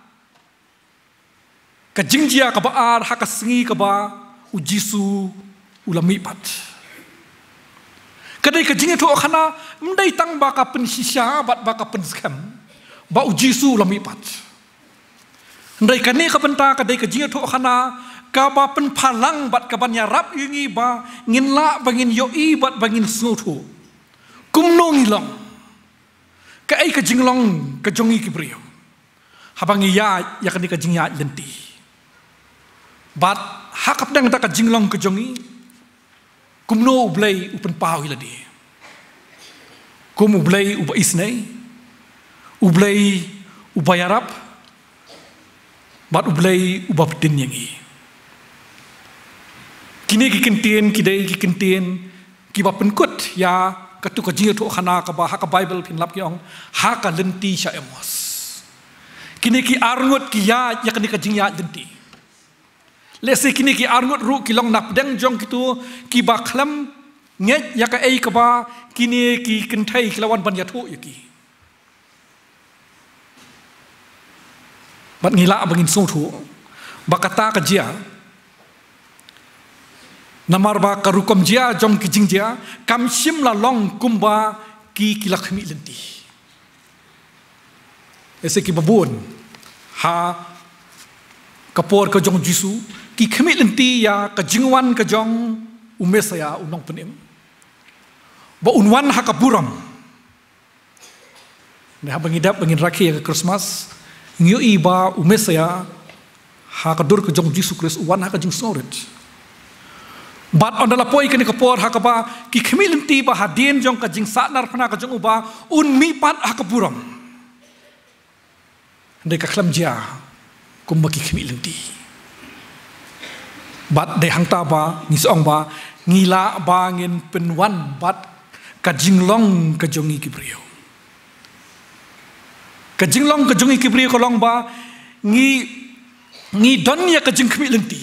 ka jingjia ka baar hakasengi ka ba ujisu ulami pat kadai ka jingi to khana mdai tang ba ka pen shisha bat ba ka pen skam ba ujisu ulami pat ndai kane ka benta kadai ka jingi to khana ka ba pen phalang bat ka ban ya rap yingi ba ngin la bangin yoi bat bangin snotu kumno ngilong ka ai ka jinglong ka jongi ki brio habangi ya kani ka jingya lenti bat hakap dang ta ka jinglong ka jongi kumno ublay upen pau hiladi kum ublay uba isnay ublay ubayarap bat ublay uba pedin yangi kini kikintien kidai kikintien kiba penkut ya katu ka jingi to khana ka ba haka Bible pin lap yong haka lenti sya emos kini ki arngot ki ya kani ka jingya lenti lese kini ki arngot ru kilong napdeng jong kitu ki ba khlam nget ya ka ei ka ba kini ki kenthai kilawan ban yathu yaki bat ngila bangin sungthu bakata ka jia namar ba karukom jia jong ki jing jia kam sim la long kumba ki kilakhmi lenti ese ki babun ha kapor ka jong Jisu ki khmi lenti ya ka jingwan ka jong umesaya unong penim ba unwan hakaburam ne bangidap bangin rakhi ka Christmas ngyo iba umesaya ha ka dur ka jong Jisu Kristus wan ha ka jing snoret bat ondala poi kani kapor ha ka ba ki khmi lenti ba hadin jong ka jing sanar phana ka jong uba un mi pat hakaburam de ka khlam jia kumba ki khmi lenti bat de hangta ba ngisong ba ngila ba ngin penwan bat ka jinglong ka jongi ki brio Kajinglong kajungi kibri kolong ba ngi don ya kajing kemi lenti.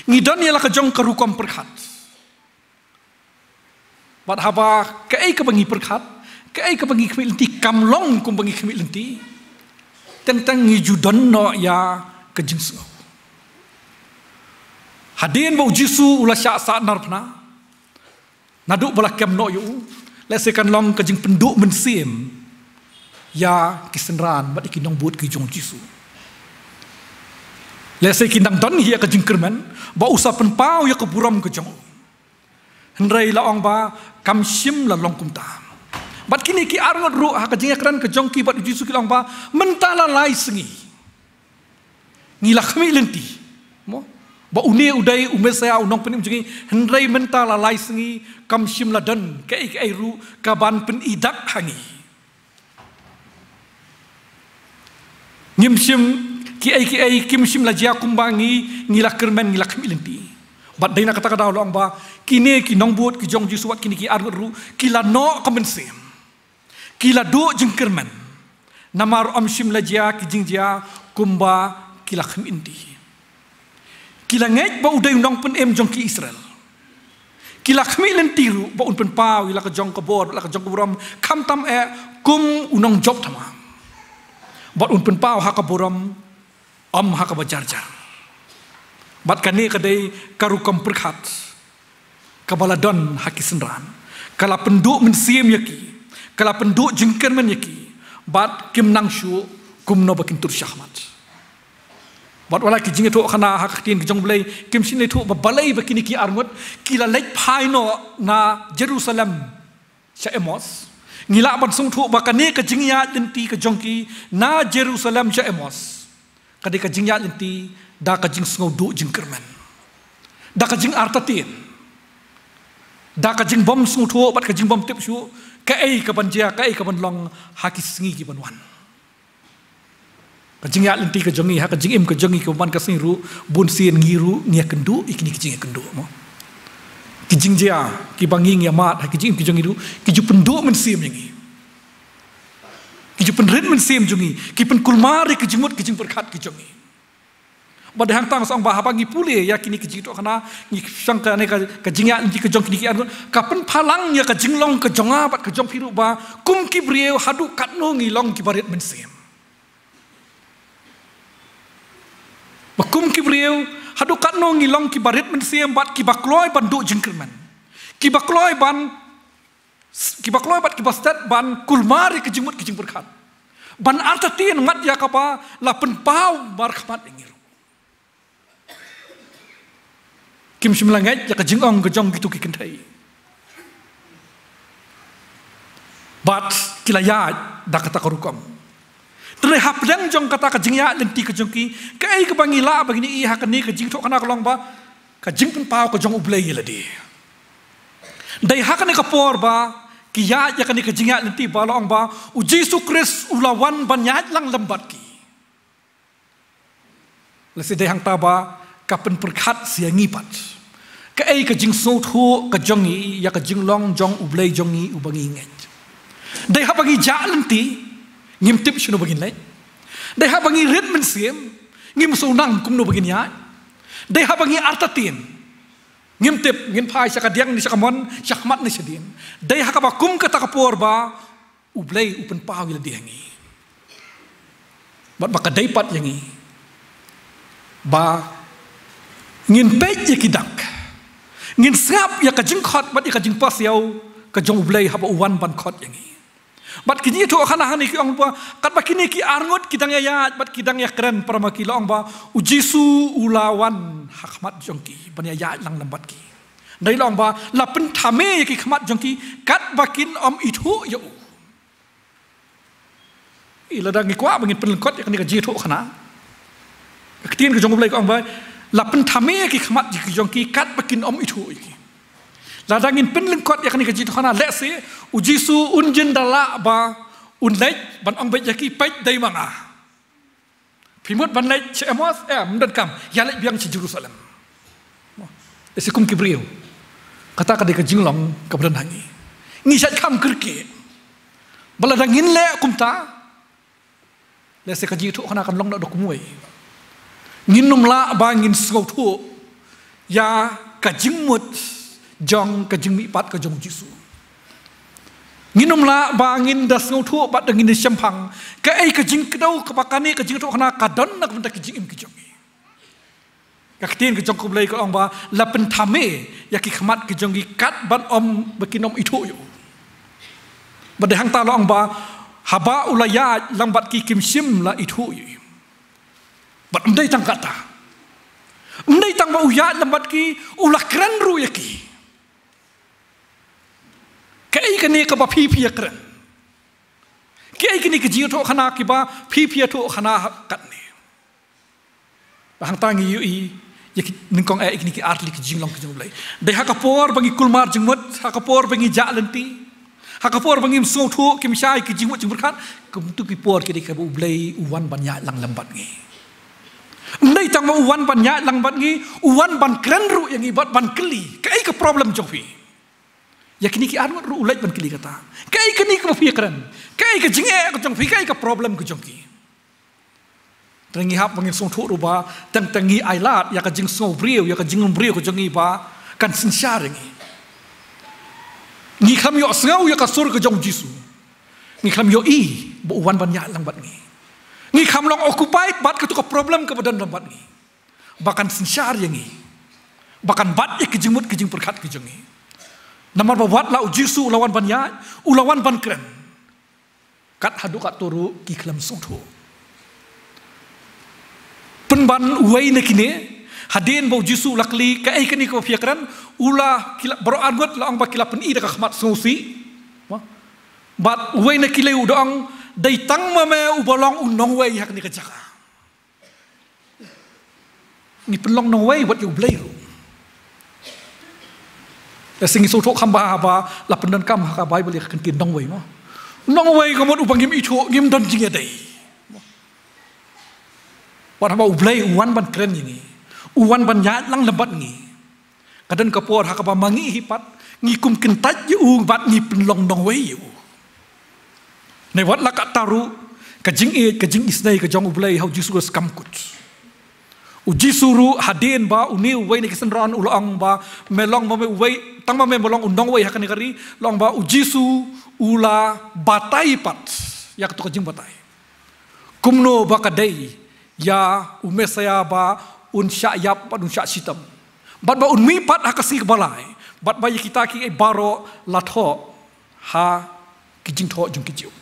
Ngi don ya la kajong karukom perkhat. Bat haba kai ka bangi perkhat, kai ka bangi kemi lenti kamlong kum bangi kemi lenti. Tentang ngi judon no ya kajing sengo. Hadin bau Jisu ulah syak saat narpna. Naduk bala kem no yu. Lesekan long kajing penduk mensim. Ya kisenran bat ikinong buat kijong Jisu. Lesai kindang don hiya kajing kerman ba usapan pau ya keburam kejong. Hendrai laong ba kam sim la long kum tam. Bat kini ki arngot ru ha kajing akran kejong ki bat Jisu ki long ba mentala lai sengi. Ngila kami lenti. Mo ba une udai umesaya unong penim jengi hendrai mentala lai sengi kam sim la don kai kai ru kaban pen idak hangi. Ngimsim kiai kimsim la jia kumbangi ngila kermen ngila kemilenti. Bat daina kata kata long ba kini ki nongbut ki jong Jisu wat kini ki arru kila no kemensim. Kila do jeng kermen. Namar amsim la jia ki jing jia kumba kila kemilenti. Kila ngej ba udai nong pen em jong ki Israel. Kila kemilenti ru ba un pen pau ila ka jong ka bor la ka jong buram kam tam kum unong job tamam. Bat un pen pau hakaburam hakabajarjar. Bat kani kadai karukam perkhat. Kabaladon hakisenran. Kala penduk mensim yaki. Kala penduk jengker men yaki. Bat kim nangshu kum no bakin tur syahmat. Bat wala ki jingi tu khana hakatin kijong belai kim sin tu balai bakini ki arngot kila lek pai no na Jerusalem sya Emos. Ngila ban sung thu bakane ka jingya lenti ka jongki na Jerusalem sya Emos. Kadi ka jingya lenti da ka jing sngo du jing kerman. Da ka jing artatin. Da ka jing bom sung thu bat ka jing bom tip shu ka ai ka ban jia ka ai ka ban long hakis ngi ki ban wan. Ka jingya lenti ka jongi ha ka jing im ka jongi ka ban ka sing ru bun sien ngiru nia kendu ikini ki jing kendu mo. Kijing jia ki banging ya mat kijing ki jongi du ki ju penduk mensim yangi ki ju penrit mensim jongi ki pen kulmari ki jimut ki jing perkhat ki jongi bad hang tang song ba habangi pule ya kini ki jing to kana ni sang ka ne ka jingya ni ki jong kini ki an ka pen phalang ya ka jinglong ka jonga bat ka jong phiru ba kum ki brieu hadu katno ngi long ki barit mensim ba kum ki brieu hadu katno ngilong ki barit mensim bat ki bakloi bandu jengkerman ki bakloi bat ki bastat ban kulmari ki jingmut ki jing berkat ban artatin mat ya kapa la pen pau bar khamat ingiru kim simlangai ya ka jingong ka jong gitu ki kentai bat kilaya da kata karukom terhap dan jong kata kajingya lenti kejongki kai ke bangila bagini i hakani kajing tok kana kolong ba kajing pen pau kajong ublei ladi dai hakani kapor ba kiya ya kani kajingya lenti balong ba Jisu Kris ulawan banyat lang lambat ki lesi dai hang taba kapen perkhat sia ngipat kai kajing so thu kajongi ya kajing long jong ublei jongi ubangi nget dai habagi ja lenti ngim tip shuno bagin lai dai ha bangi red mensim ngim so nang kum no bagin ya dai ha bangi artatin ngim tip ngin phai sakadiang ni sakamon sakmat ni sedin dai ha ka ba kum kata kapor ba ublei upen pau ila diangi bat baka dai pat yangi ba ngin pej yakidak ngin sap ya ka jingkhot bat ya ka jingpas yau ka jong ublei ha ba uwan ban khot yangi bat kini tu akan ahani ki ong ba kat ba kini ki arngot kidang ya bat kidang ya keren parama ki long ba Jisu ulawan hakmat jongki ban ya lang lambat ki dai long ba la pen thame ki khmat jongki kat bakin om itu yo ila dang ki kwa bangin pen kot ya kan ji thu khana ketien ki jong blai ko ong ba la pen thame ki khmat ki jongki kat bakin om itu ki ladangin penlengkot ya kan kaji tu kana lese Jisu unjen dala ba unlek ban ong bet yaki pait dai manga pimut ban lek Emos mendan kam ya lek biang ci Jerusalem esikum kibriu kata ka de ka jinglong ka badan hangi ngi sat kam kerke baladangin le kumta le se ka ji thu khana kan long na dok muai ngin num la ba ngin sngau thu ya ka jing mut jong ka jing mi pat ka jong jisu ngin num la ba ngin da sngau thu bat da ngin champang ka ai ka jing kdau ka pakani ka jing thu khana ka don na ka jing im ki jong ka tin ka jong ku blai ka ong ba la pen thame ya ki khmat ki jong gi kat ban om ba ki nom i thu yo ba de hang ta long ba haba ulaya lambat ki kim sim la i thu yo bat mdai tang kata mdai tang ba uya lambat ki ulah kran ru ya ki kai kani ka ba phi phi kran kai kani ki ji tho khana ki ba phi phi tho khana kat ne hang tang yu i ya ki ning kong ai kini ki artli ki jinglong ki jomlai de hakapor bangi kulmar jingmut hakapor bangi jalenti hakapor bangi so tho kim shai ki jingmut jingmut khat kum tu ki por ki de ka bu blai uwan banya lang lambat ngi ndai tang ma uwan banya lang bat ngi uwan ban kran ru yang i bat ban kli kai ka problem jofi ya kini ki arwat ru ulai ban kli kata kai kini ka fi kran kai ka jinge ka jong fi kai ka problem ku jong ki Tengi hap bangin song thu ruba tengi ailat ya ka jing song briu ya ka jing briu ko jongi ba kan sinsar ngi kham yo sngau ya ka sur ka jong jisu ngi kham yo i bo wan ban ya lang bat ngi kham long occupy bat ka tu ka problem ka badan lambat ngi bakan sinsar ngi bakan bat ya ka jing mut ka jing perkhat ka jongi namar ba wat la jisu lawan ban ya ulawan ban kren kat hadu kat turu ki khlam song thu penban uai nekine hadin bau jisu lakli ka ai kani ko fiakran ula kila bro argot la ang ba kila pen i da khmat sosi bat uai nekile udang dai tang ma me ubolong unong wai hak ni ka jaka ni penlong nong wai wat you blai ru singi so thok khamba ba la pendan kam ha ka bible kan kin nong wai mo nong wai ko mod upangim i tho ngim dan jinge dai Wat haba ublay uwan ban kren ini, uwan ban ya lang lambat ngi. Kadan kapor hakapa mangi hipat ngi kum kentat yu bat ngi penlong nong wei yu. Nei wat la ka taru ka jing isnai ka jong ublay hau jisu skam kut. U jisuru hadin ba uni wei ni kesenran ulang ba melong ba wei tang ba melong undong wei hakani kari long ba u jisu ula batai pat ya ka to jing batai. Kumno ba kadai ya umesaya ba unsya yap ba unsya sitam bat ba unmi pat hakasi balai bat ba kita ki baro latho ha kijing tho jung kijiu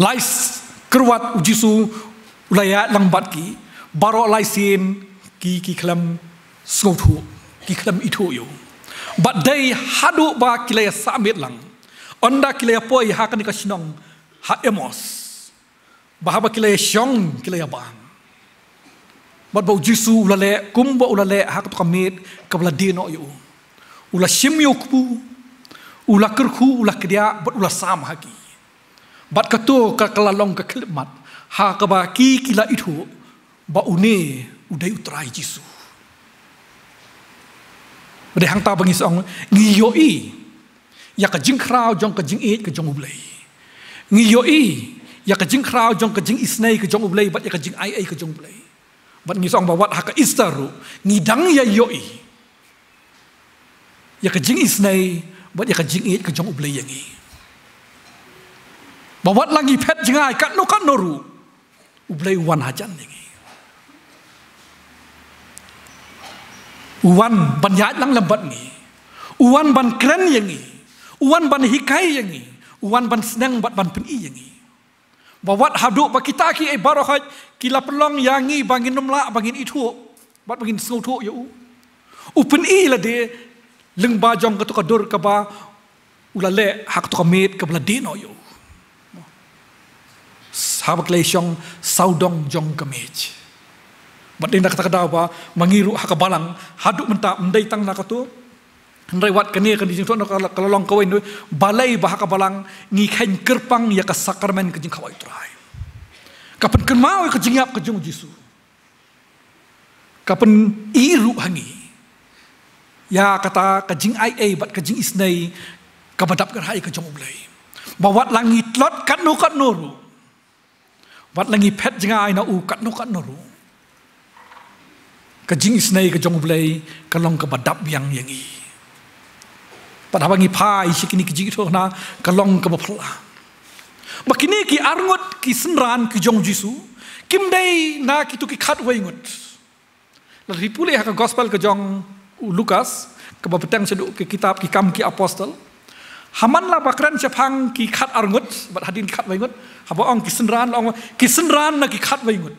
lais kerwat ujisu ulaya lang bat ki baro laisin ki klam snothu ki klam ithu yo bat dai hadu ba kilaya samit lang onda kilaya poi hakani ka sinong ha emos bahaba kilaya syong kilaya bang bat bau jisu ulale kumba ulale hak to kamit kabla dino yu ula shimyo ku ula kerku ula kedia bat ula sam haki bat kato ka kalalong ka klimat ha ka ba ki kila itu ba une udai utrai jisu bade hang ta bangis ong ngiyo i ya ka jing krau jong ka jing it ka jong ublai ngiyo i ya ka jing krau jong ka jing isnai ka jong ublai bat ya ka jing ai ka jong ublai bat ngi song ba wat ha ka istaru ngidang ya yoi ya ka jing isnai bat ya ka jing it ka jong ublai yangi ba wat langi pet jingai kat no ru ublai wan hajan yangi uwan ban ya lang lambat ngi uwan ban kren yangi uwan ban hikai yangi uwan ban senang bat ban pen i yangi bawat hadu ba kita ki ai barohat kila pelong yangi bangin nomla bangin itu bat bangin snotho yu upen i la de leng ba jong ka to kadur ka ba ulale hak to kamit ka bla dino yu sabak le syong saudong jong kamej bat dinda kata kada ba mangiru hak balang hadu menta mendai tang na ka to Hendai wat kini kan dijing tuan kalau long kawin tu balai bahaka balang ngi kain kerpang ya ka sakramen kejing kawai trai. Kapan kenmau ke jingap ke jung jisu. Kapan iru hangi. Ya kata kejing ai bat kejing isnai kabadap kerhai ke jung ulai. Bawat langit lot kat noru. Wat langi pet jengai na u kat noru. Kajing isnai ke jong blai kalong ke badap yang yangi. Pada bangi pai sikini kajing itu na kalong ke bapla. Makini ki arngot ki senran ki jong Jisu kim dai na ki tu ki khat waingut. Lalu pulih ke gospel ke jong Lukas ke bapetang seduk ke kitab ki kam ki apostol. Haman la bakran sepang ki khat arngut bat hadin khat waingut. Haba ong ki senran na ki khat waingut.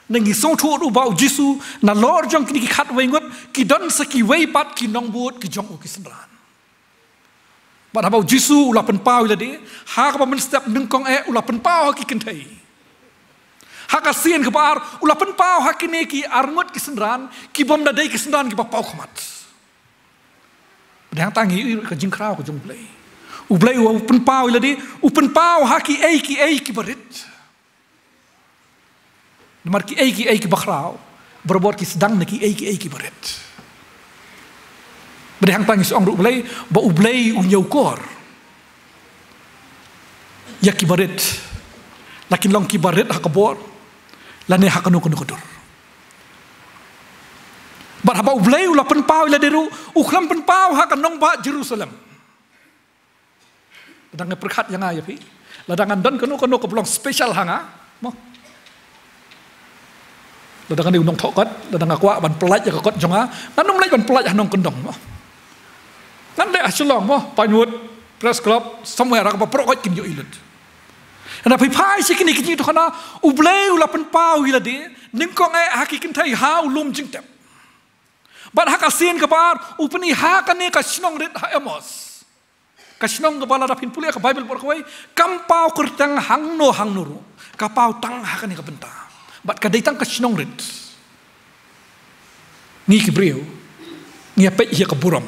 Nengi song thu u ba Jisu na lor jong ki khat waingut ki don saki wai pat ki nong buat ki jong ki senran. Bat haba Jisu ula pen pau la de ha ka men step nengkong ula pen pau ki kentai. Ha ka sien ke bar ula pen pau ha ki ne ki arngut ki senran ki bom da dei ki senran ki ba pau khamat. Yang tangi ke jing krau ke jong blai. U blai u pen pau la di u pen pau ha ki ki berit. Nomor ki ki bakrau berbuat ki sedang na ki ki berit. Yang tangi seong u blai ba u blai u nyau kor. Ya ki berit. Lakin long ki berit ha ka bor. La ne ha ka no kodur. Bat haba u blai u la pen pau la deru u khlam pen pau ha ka nong ba Jerusalem. Ladang perkat yang aja pi, ladangan don kono ke belong spesial hanga, mo. Ladangan di undang thokot, ladang aku ban pelaj ya kot jonga, nanong lagi ban pelaj hanong kendong, mo. Nan le asulong mo, Pinewood Press Club, somewhere aku berprokot kin yo ilut. Anda pai sikini kini tu kana, ublei ulapan pau ila de, ningkong hakikin thai ha ulum jingtep. Bat hakasin kabar, upeni hakane ka sinong rit ha emos. Kasinong kepala rapin pulia ke Bible berkawai kampau kertang hang nuru kapau tang hakan ka benta bat kadai tang kasinong rit ni kibreu ni apa ia ke buram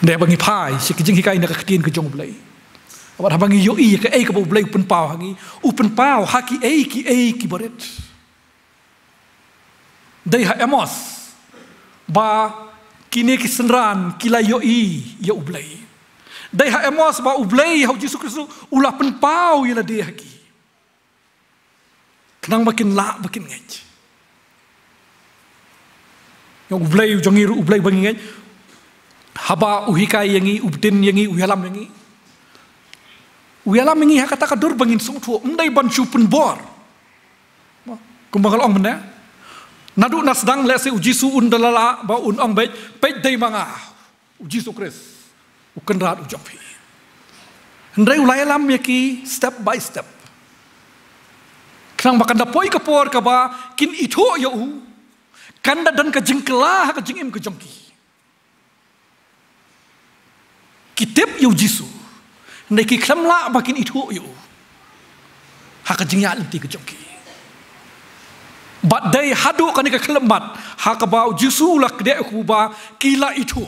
ne bangi pai si kijing hikai na ka ktin ke jong blai bat bangi yo i ke ke blai pen pau hangi upen pau haki ki baret dai ha emos ba kini ki senran kila yo ya ublai dai ha emos ba ublai ha Yesus Kristus ulah pen pau ila dia haki kenang makin la makin ngej yang ublai jongiru ublai bangi ngej haba uhikai yangi ubdin yangi uyalam yangi ha kata kadur bangin sung thu ndai ban chu pen bor kumbangal ong mena nadu nasdang lese Jisu undalala ba ong bej pej dei manga Jisu Kristus ukenrat ujopi ndai ulai lam yaki step by step kenang bakanda poi kapor ka ba kin itho yo kanda dan ka jingkela ka jingim ka jongki kitip yo Jisu ndai ki klamla bakin itho yo ha ka jingya lenti ka jongki bat day hadu kan ka kelembat hakabau Jisu la kede kuba kila itu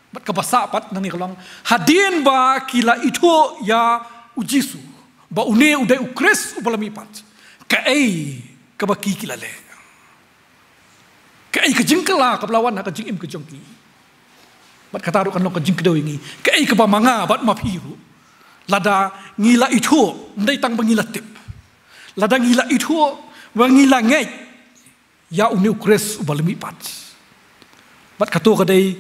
bat ka basapat nani kalong hadin ba kila itu ya Jisu ba une udai ukres ubalami pat ka ka baki kila le ka ka jingkela ka lawan ka jingim ka jongki bat kata ru kan long ka jingkedo ingi ka ka ba manga bat mapiru lada ngila itu ndai tang bangila tip lada ngila itu wangila ngej ya uni ukres ubalami pat bat kato kadai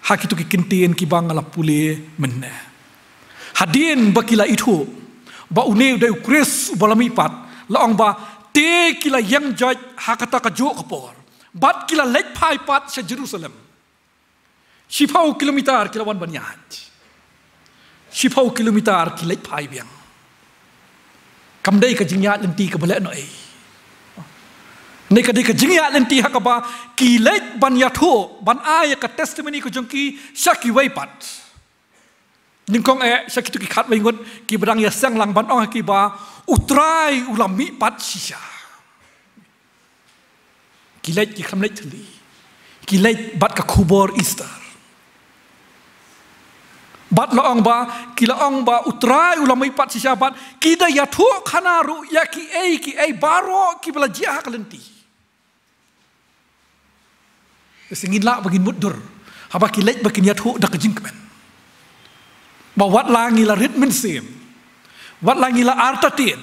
haki tu kintin ki bangala pule menne hadin bakila itu ba uni udai ukres ubalami pat laong ba te kila yang jaj hakata ka jo kapor bat kila lek pai pat sa Jerusalem sipau kilometer kilawan banyat sipau kilometer ki lek pai biang kamdai ka jingya lenti ka bale no Nika dika jingya lenti hakaba kilet ban yatho ban aya ka testimony ko jongki syaki waipat ningkong syaki tu ki khat waingot ki badang ya sang lang ban ong ki ba utrai ulami pat sisa kilet ki khamlet thli kilet bat ka khubor Easter bat laong ba kilaong ba utrai ulami pat sisa bat kida yatho khanaru ya ki baro ki bala jia ka lenti singin la bagin mudur haba kilek bakin yathu dak jingkmen ba wat langi la rit min sim wat langi la artatin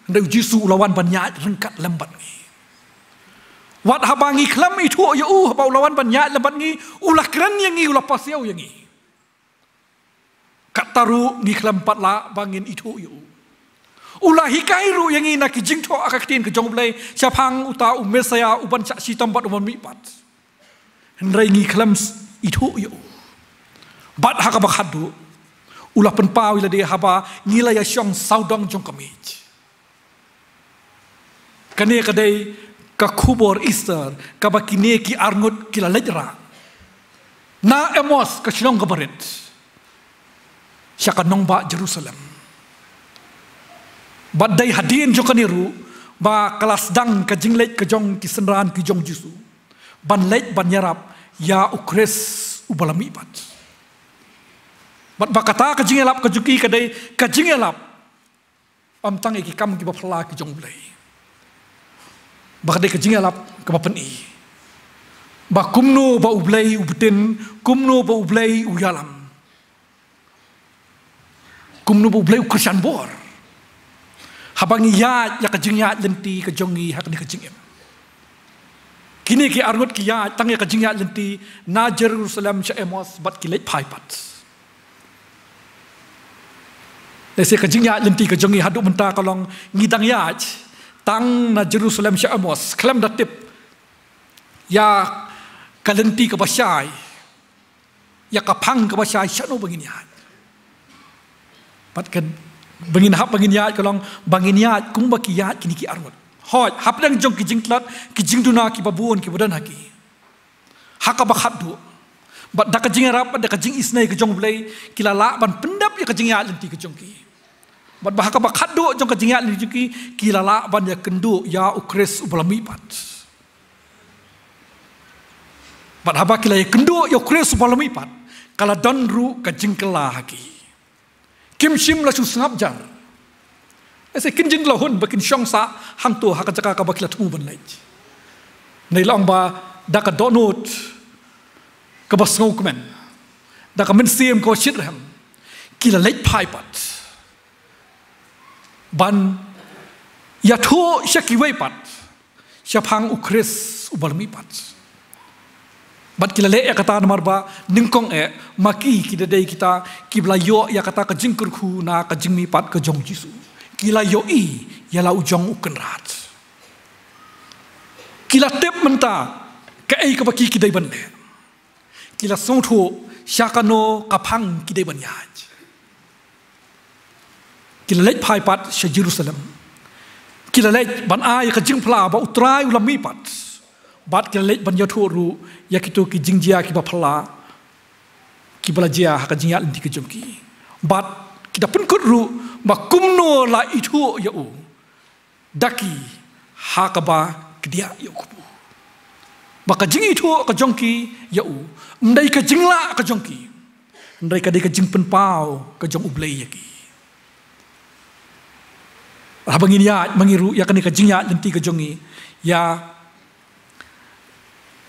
ndeu jisu lawan banyak rengkat lembat ni wat habangi klam itu ya haba lawan banyak lembat ni ulah keren yang ni ulah pasiau yang ni kat taru ni klam patla bangin itu ya ulah hikairu yang ni nak jing tho akaktin ke jong blai syapang uta umesaya uban cak sitam bat uban mipat hendrai ni klam itu ya bat haka bakhadu ulah penpau ila dia haba ngila ya syong saudong jong kamij kane kadai ka kubor Easter ka bakine ki arngut kila lejra na emos ka syong kabaret syaka nongba Jerusalem badai hadin jong kaniru ba kelas dang ka jinglej ka jong kisenran ki jong Jisu ban lej ban yarap ya ukres ubalami bat bat bakata ka jingelap ka juki kadai ka jingelap am tang ki kam ki bapla ki jong blai bakadai ka jingelap ka bapeni ba kumno ba ublai ubten kumno ba ublai uyalam kumno ba ublai ukrisan bor habangi ya ka jingya lenti ka jongi hakni ka jingem kini ki arngut ki ya tang ka jingya lenti na Jerusalem cha emos bat ki lej phai pat Lese kajingya lenti kajongi hadu menta kalong ngidang yaj tang na Jerusalem sya amos klam datip ya kalenti ka basyai ya kapang ka basyai syano bangin yaj pat kan bangin hap bangin yaj kalong bangin yaj kung baki yaj kini ki armut hoj hap dang jong kijing tlat kijing duna ki babuon ki badan haki haka bakhadu bat da kajing rap da kajing isnai ka jong blai kilala ban pendap ya kajing yaj lenti ka jong ki bat bahaka bakhadu jong ka jingat ni juki kilala ban ya kendu ya ukres ubalami pat bat haba kila ya kendu ya ukres ubalami pat kala danru ka jingkela haki kim shim la su sngap jar ese kinjin la hun bakin shong sa hang tu haka jaka ka bakila tu ban lej nei long ba da ka donut ka basngau kmen da ka men sim ko shitrem kila lej phai pat ban ya tho syakiwai pat syapang ukres ubalmi pat bat kila le kata nomor ba ningkong maki kita dai kita kibla yo ya kata ka jingkur khu na ka jingmi pat ka jong Jisu kila yo i ya la ujong ukenrat kila tep menta ka ei ka baki kidai ban le kila song tho syakano kapang kidai ban yaj kila lej phai pat sya Jerusalem kila lej ban ai ka jing phla ba utrai ulami pat bat kila lej ban yathu ru ya kitu ki jingjia ki ba phla ki balajia ha ka jingya lenti ki jomki bat kita pun kuru ba kumno la itu ya u daki ha ka ba kedia ya ku ba ka jing itu ka jongki ya u ndai ka jingla ka jongki ndai ka dei ka jing pen pau ka jong ublei ya ki habangin ya mangiru ya kani ka jingya lenti ka jongi ya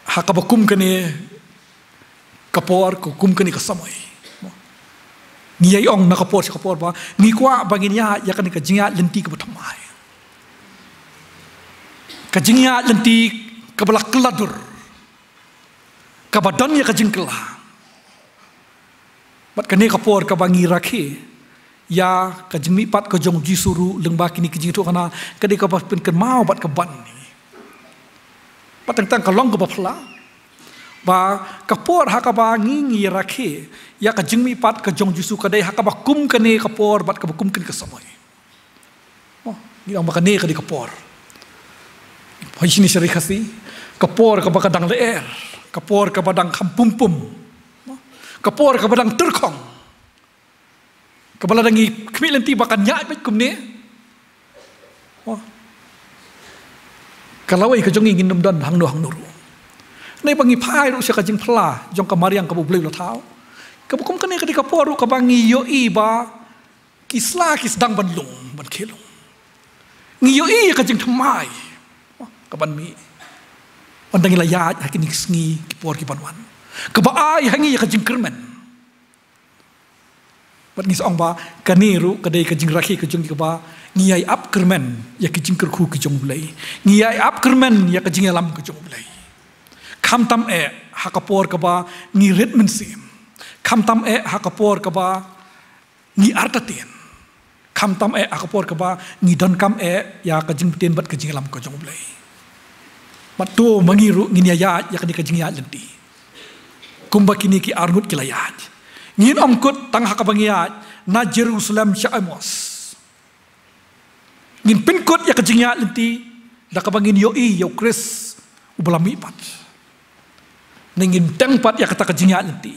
hakabakum kani kapor ko kum kani ka samoi ni ai ong na kapor ba ni kwa bangin ya kani ka jingya lenti ka batamai ka jingya lenti ka balak keladur ka badan ya ka jingkela bat kani kapor ka bangi rakhe ya kajimi pat ka jong Jisuru lengba kini kijing tu kana kadi ka pen ken mau bat ka ban ni patang tang ka long ka bapla ba kapor ha ka ba ngi rakhe ya ka jingmi pat ka jong Jisu kadai ha ka ba kum kane kapor bat ka kum ken ka samoi oh ni ang bakane ka di kapor hajini seri khasi kapor ka ba kadang leer kapor ka badang kampum pum kapor ka badang terkong kepala dangi kemilenti bahkan nyat baik kumne, kalau ai kejong ingin dan hang nuru, nai bangi pai ru siapa jeng pela jong kamari yang kabu beli lo tahu, kabu kum kene ketika poru kabangi yo iba kisla kisdang banlung ban kelung, ngiyo i kejeng temai, kaban mi, Pandang layat hakin sengi kipor kipanwan. Keba ai hangi ya kajing kermen. Bat ngis ong ba kaniru kadai kajing rakhi kajing keba ngiyai ap kermen ya kajing kerku kajing bulai. Ngiyai ap kermen ya kajing alam kajing bulai. Kam tam hakapor keba ngirit mensim. Kam tam hakapor keba ngi artatin. Kam tam hakapor keba ngi don kam ya kajing peten bat kajing alam kajing bulai. Bat tu mangiru ngi ya kadai kajing ya lenti. Kumba kini ki arngut kilayat. Ngin omkut tang hakabangiyat na Jerusalem Syamos. Ngin pinkut ya kajingya lenti da kabangin yoi yo Kris ubelami pat. Ngin tengpat ya kata kajingya lenti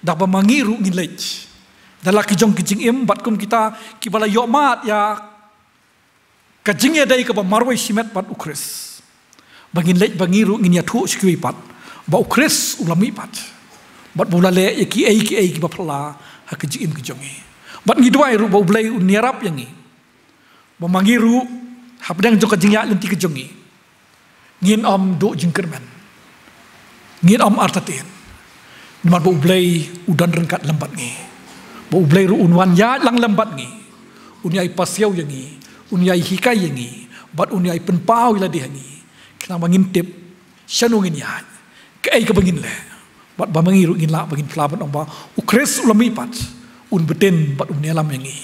da bamangiru ngin lech. Da laki jong kijing im bat kum kita kibala yo mat ya kajingya dai ka marwai simet pat ukris. Bangin lech bangiru ngin ya thu sikwi pat ba ukris ulami pat. Bat bula le ki bapla hakajim kijongi. Bat ngidwai ru bau blai uniarap yangi. Bamangiru hapdang joka jingya lenti kijongi. Ngin om do jingkerman. Ngin om artatin. Niman bau blai udan rengkat lembat ngi. Bau blai ru unwan ya lang lembat ngi. Unyai pasiau yangi, unyai hikai yangi, bat unyai penpau ila dihangi. Kena mangintip syanungin ya. Kai kebangin le. Bat bamangiru ngin la bangin pelaban ong ba ukris ulami pat un beten bat unelam yangi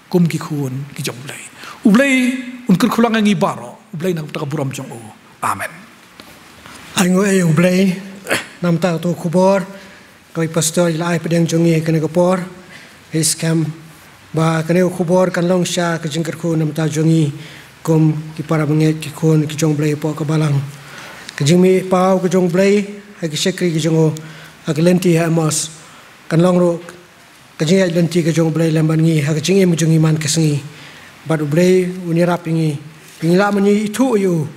kum ki khun ki jomblai ublai un kurkulang ngi baro ublai nang taka buram jong o amen Aingo ublai nam ta to kubor koi pastor ilai pedang jongi kene kopor iskam ba kene kubor kan long sha ka jingkar khu nam ta jongi kum ki para banget ki khun ki jomblai po ka balang ka jingmi pau ka jomblai ha ki sekri ki jongo hak lenti hamos kan long ro kajing lenti ka jong blai lamban ngi hak jing em jong iman kasengi bad blai unirap ngi pingla mani itu yu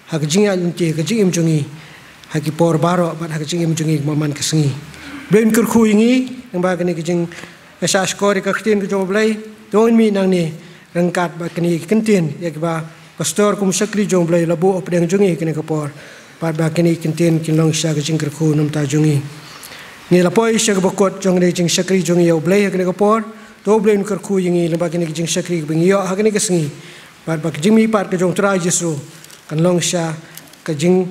hak jing lenti ka jing em jongi hak por baro bad hak jing em jongi maman kasengi brain kur khu ngi nang ba kani kajing asa skor ka ktin ka jong blai don mi nang ni rangkat ba kani kentin ya ba pastor kum sakri jong blai labu opdeng jongi kani ka por bad ba kani kentin kin long sha ka jing kur khu nam ta jongi ni lapoi syag bokot jong ne jing sakri jong yo blai hakne ko por to blai nu kar khu yingi lamba kini jing sakri bing yo hakne ka singi par bak jing mi par ka jong tra jisu kan long sha ka jing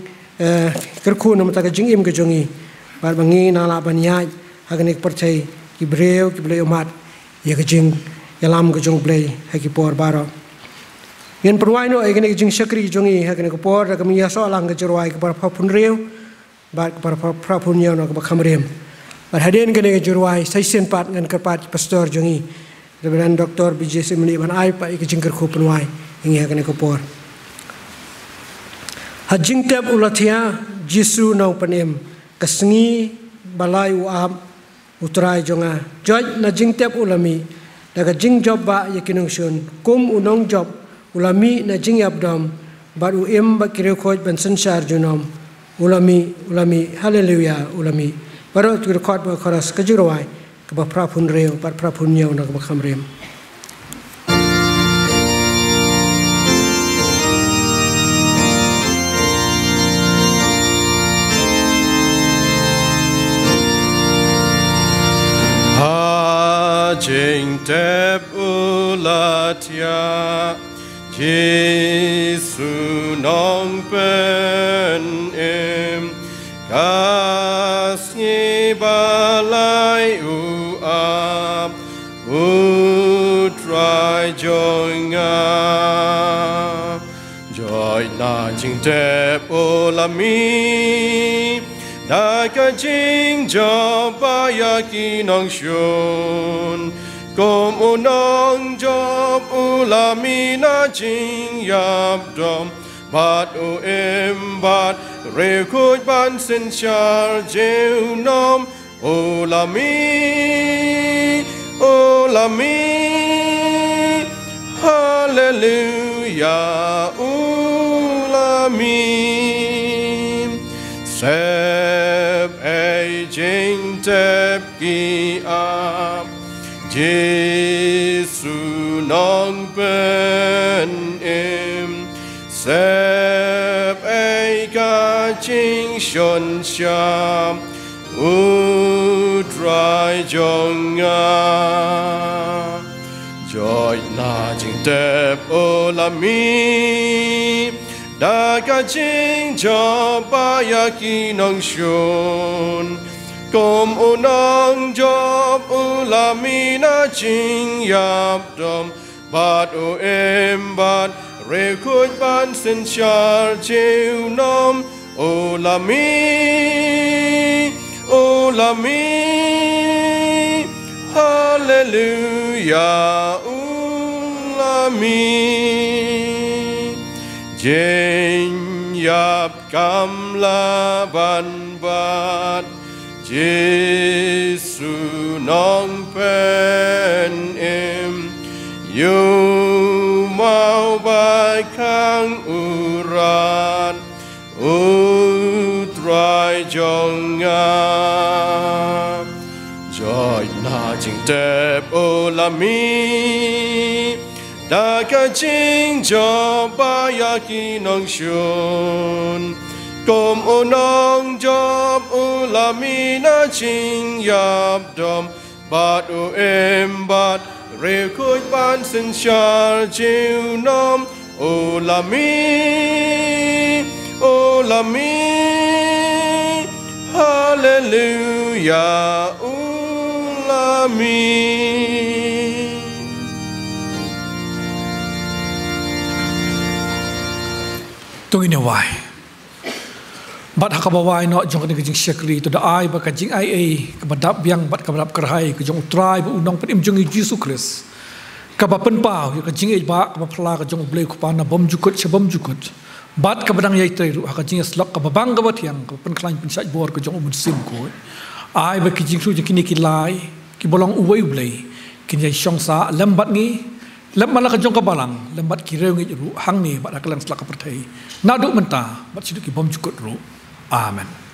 kar khu nam ta ka jing im ka jongi par bangi na la ban ya hakne par thai ki breu ki blai omat ya ka jing yalam ka jong blai haki por baro yen perwai no hakne jing sakri jongi hakne ko por ka mi ya so lang ka jorwai ka par phapun reu bar ka par phapun yo no ka khamrem Berhadirin kena juruai saya sempat dengan kepat pastor jongi Reverend Dr. BJ Simni ban ai pa ikjingker khu penwai ingi kena kopor hajing tep ulatia jisu nau panem kesengi balai uam utrai jonga joj na jing tep ulami daga jing job ba yakinung sun kum unong job ulami na jing abdom baru em ba kire khoj ban sansar junom ulami haleluya ulami Baru tu rekod berkoras kejuruai kebab prapun reu, bar prapun nyau nak kebab kamrem. Hajing tep ulatia, Jesu nong pen kasih balai uap utrai jonga joy na jing tep olami na ka jing joba yakinong shun kom unong job ulami na jing yabdom Bat u embat rekut ban sen char jeu nom olami hallelujah ulami sep ei jing tep ki am Jesu nong ben em Sep ei ka chính xuân xa u trai trong ngà joy na chính đẹp ô la mi đã cả chính cho ba ya kỳ nông xuân Kom unang job ulamina ching yap dom bat o embat rekut ban sen char cheu nom ulami hallelujah ulami jen yap kam la ban bat Giêsu nong pen em yêu mau bài khang uran utrai trong nga joy na chính đẹp ô la mi đã cả chính cho ba ya ki nong xuân Kom onang job ulamina ching yap dom bat u embat rekut ban sen char cheu nom ulami hallelujah ulami Tungin away. Bat hakabawai no jong kani kajing syakri to da ai ba kajing ai kabadap biang bat kabadap kerhai kajong utrai ba unang pen imjong Yesus Kristus kabapen pau ya kajing ai ba kabapla kajong blai kupana bom jukut sebom jukut bat kabadang yai trai ru kajing slok kababang gabat yang kabapen klain pensaj bor kajong umun sim ko ai ba kajing su kini kilai ki bolong uwai blai kini syong sa lambat ngi lamala kajong kabalang lambat kireu ngi ru hang ni bat akalang slak kapertai naduk menta bat siduk ki bom jukut ru Amen.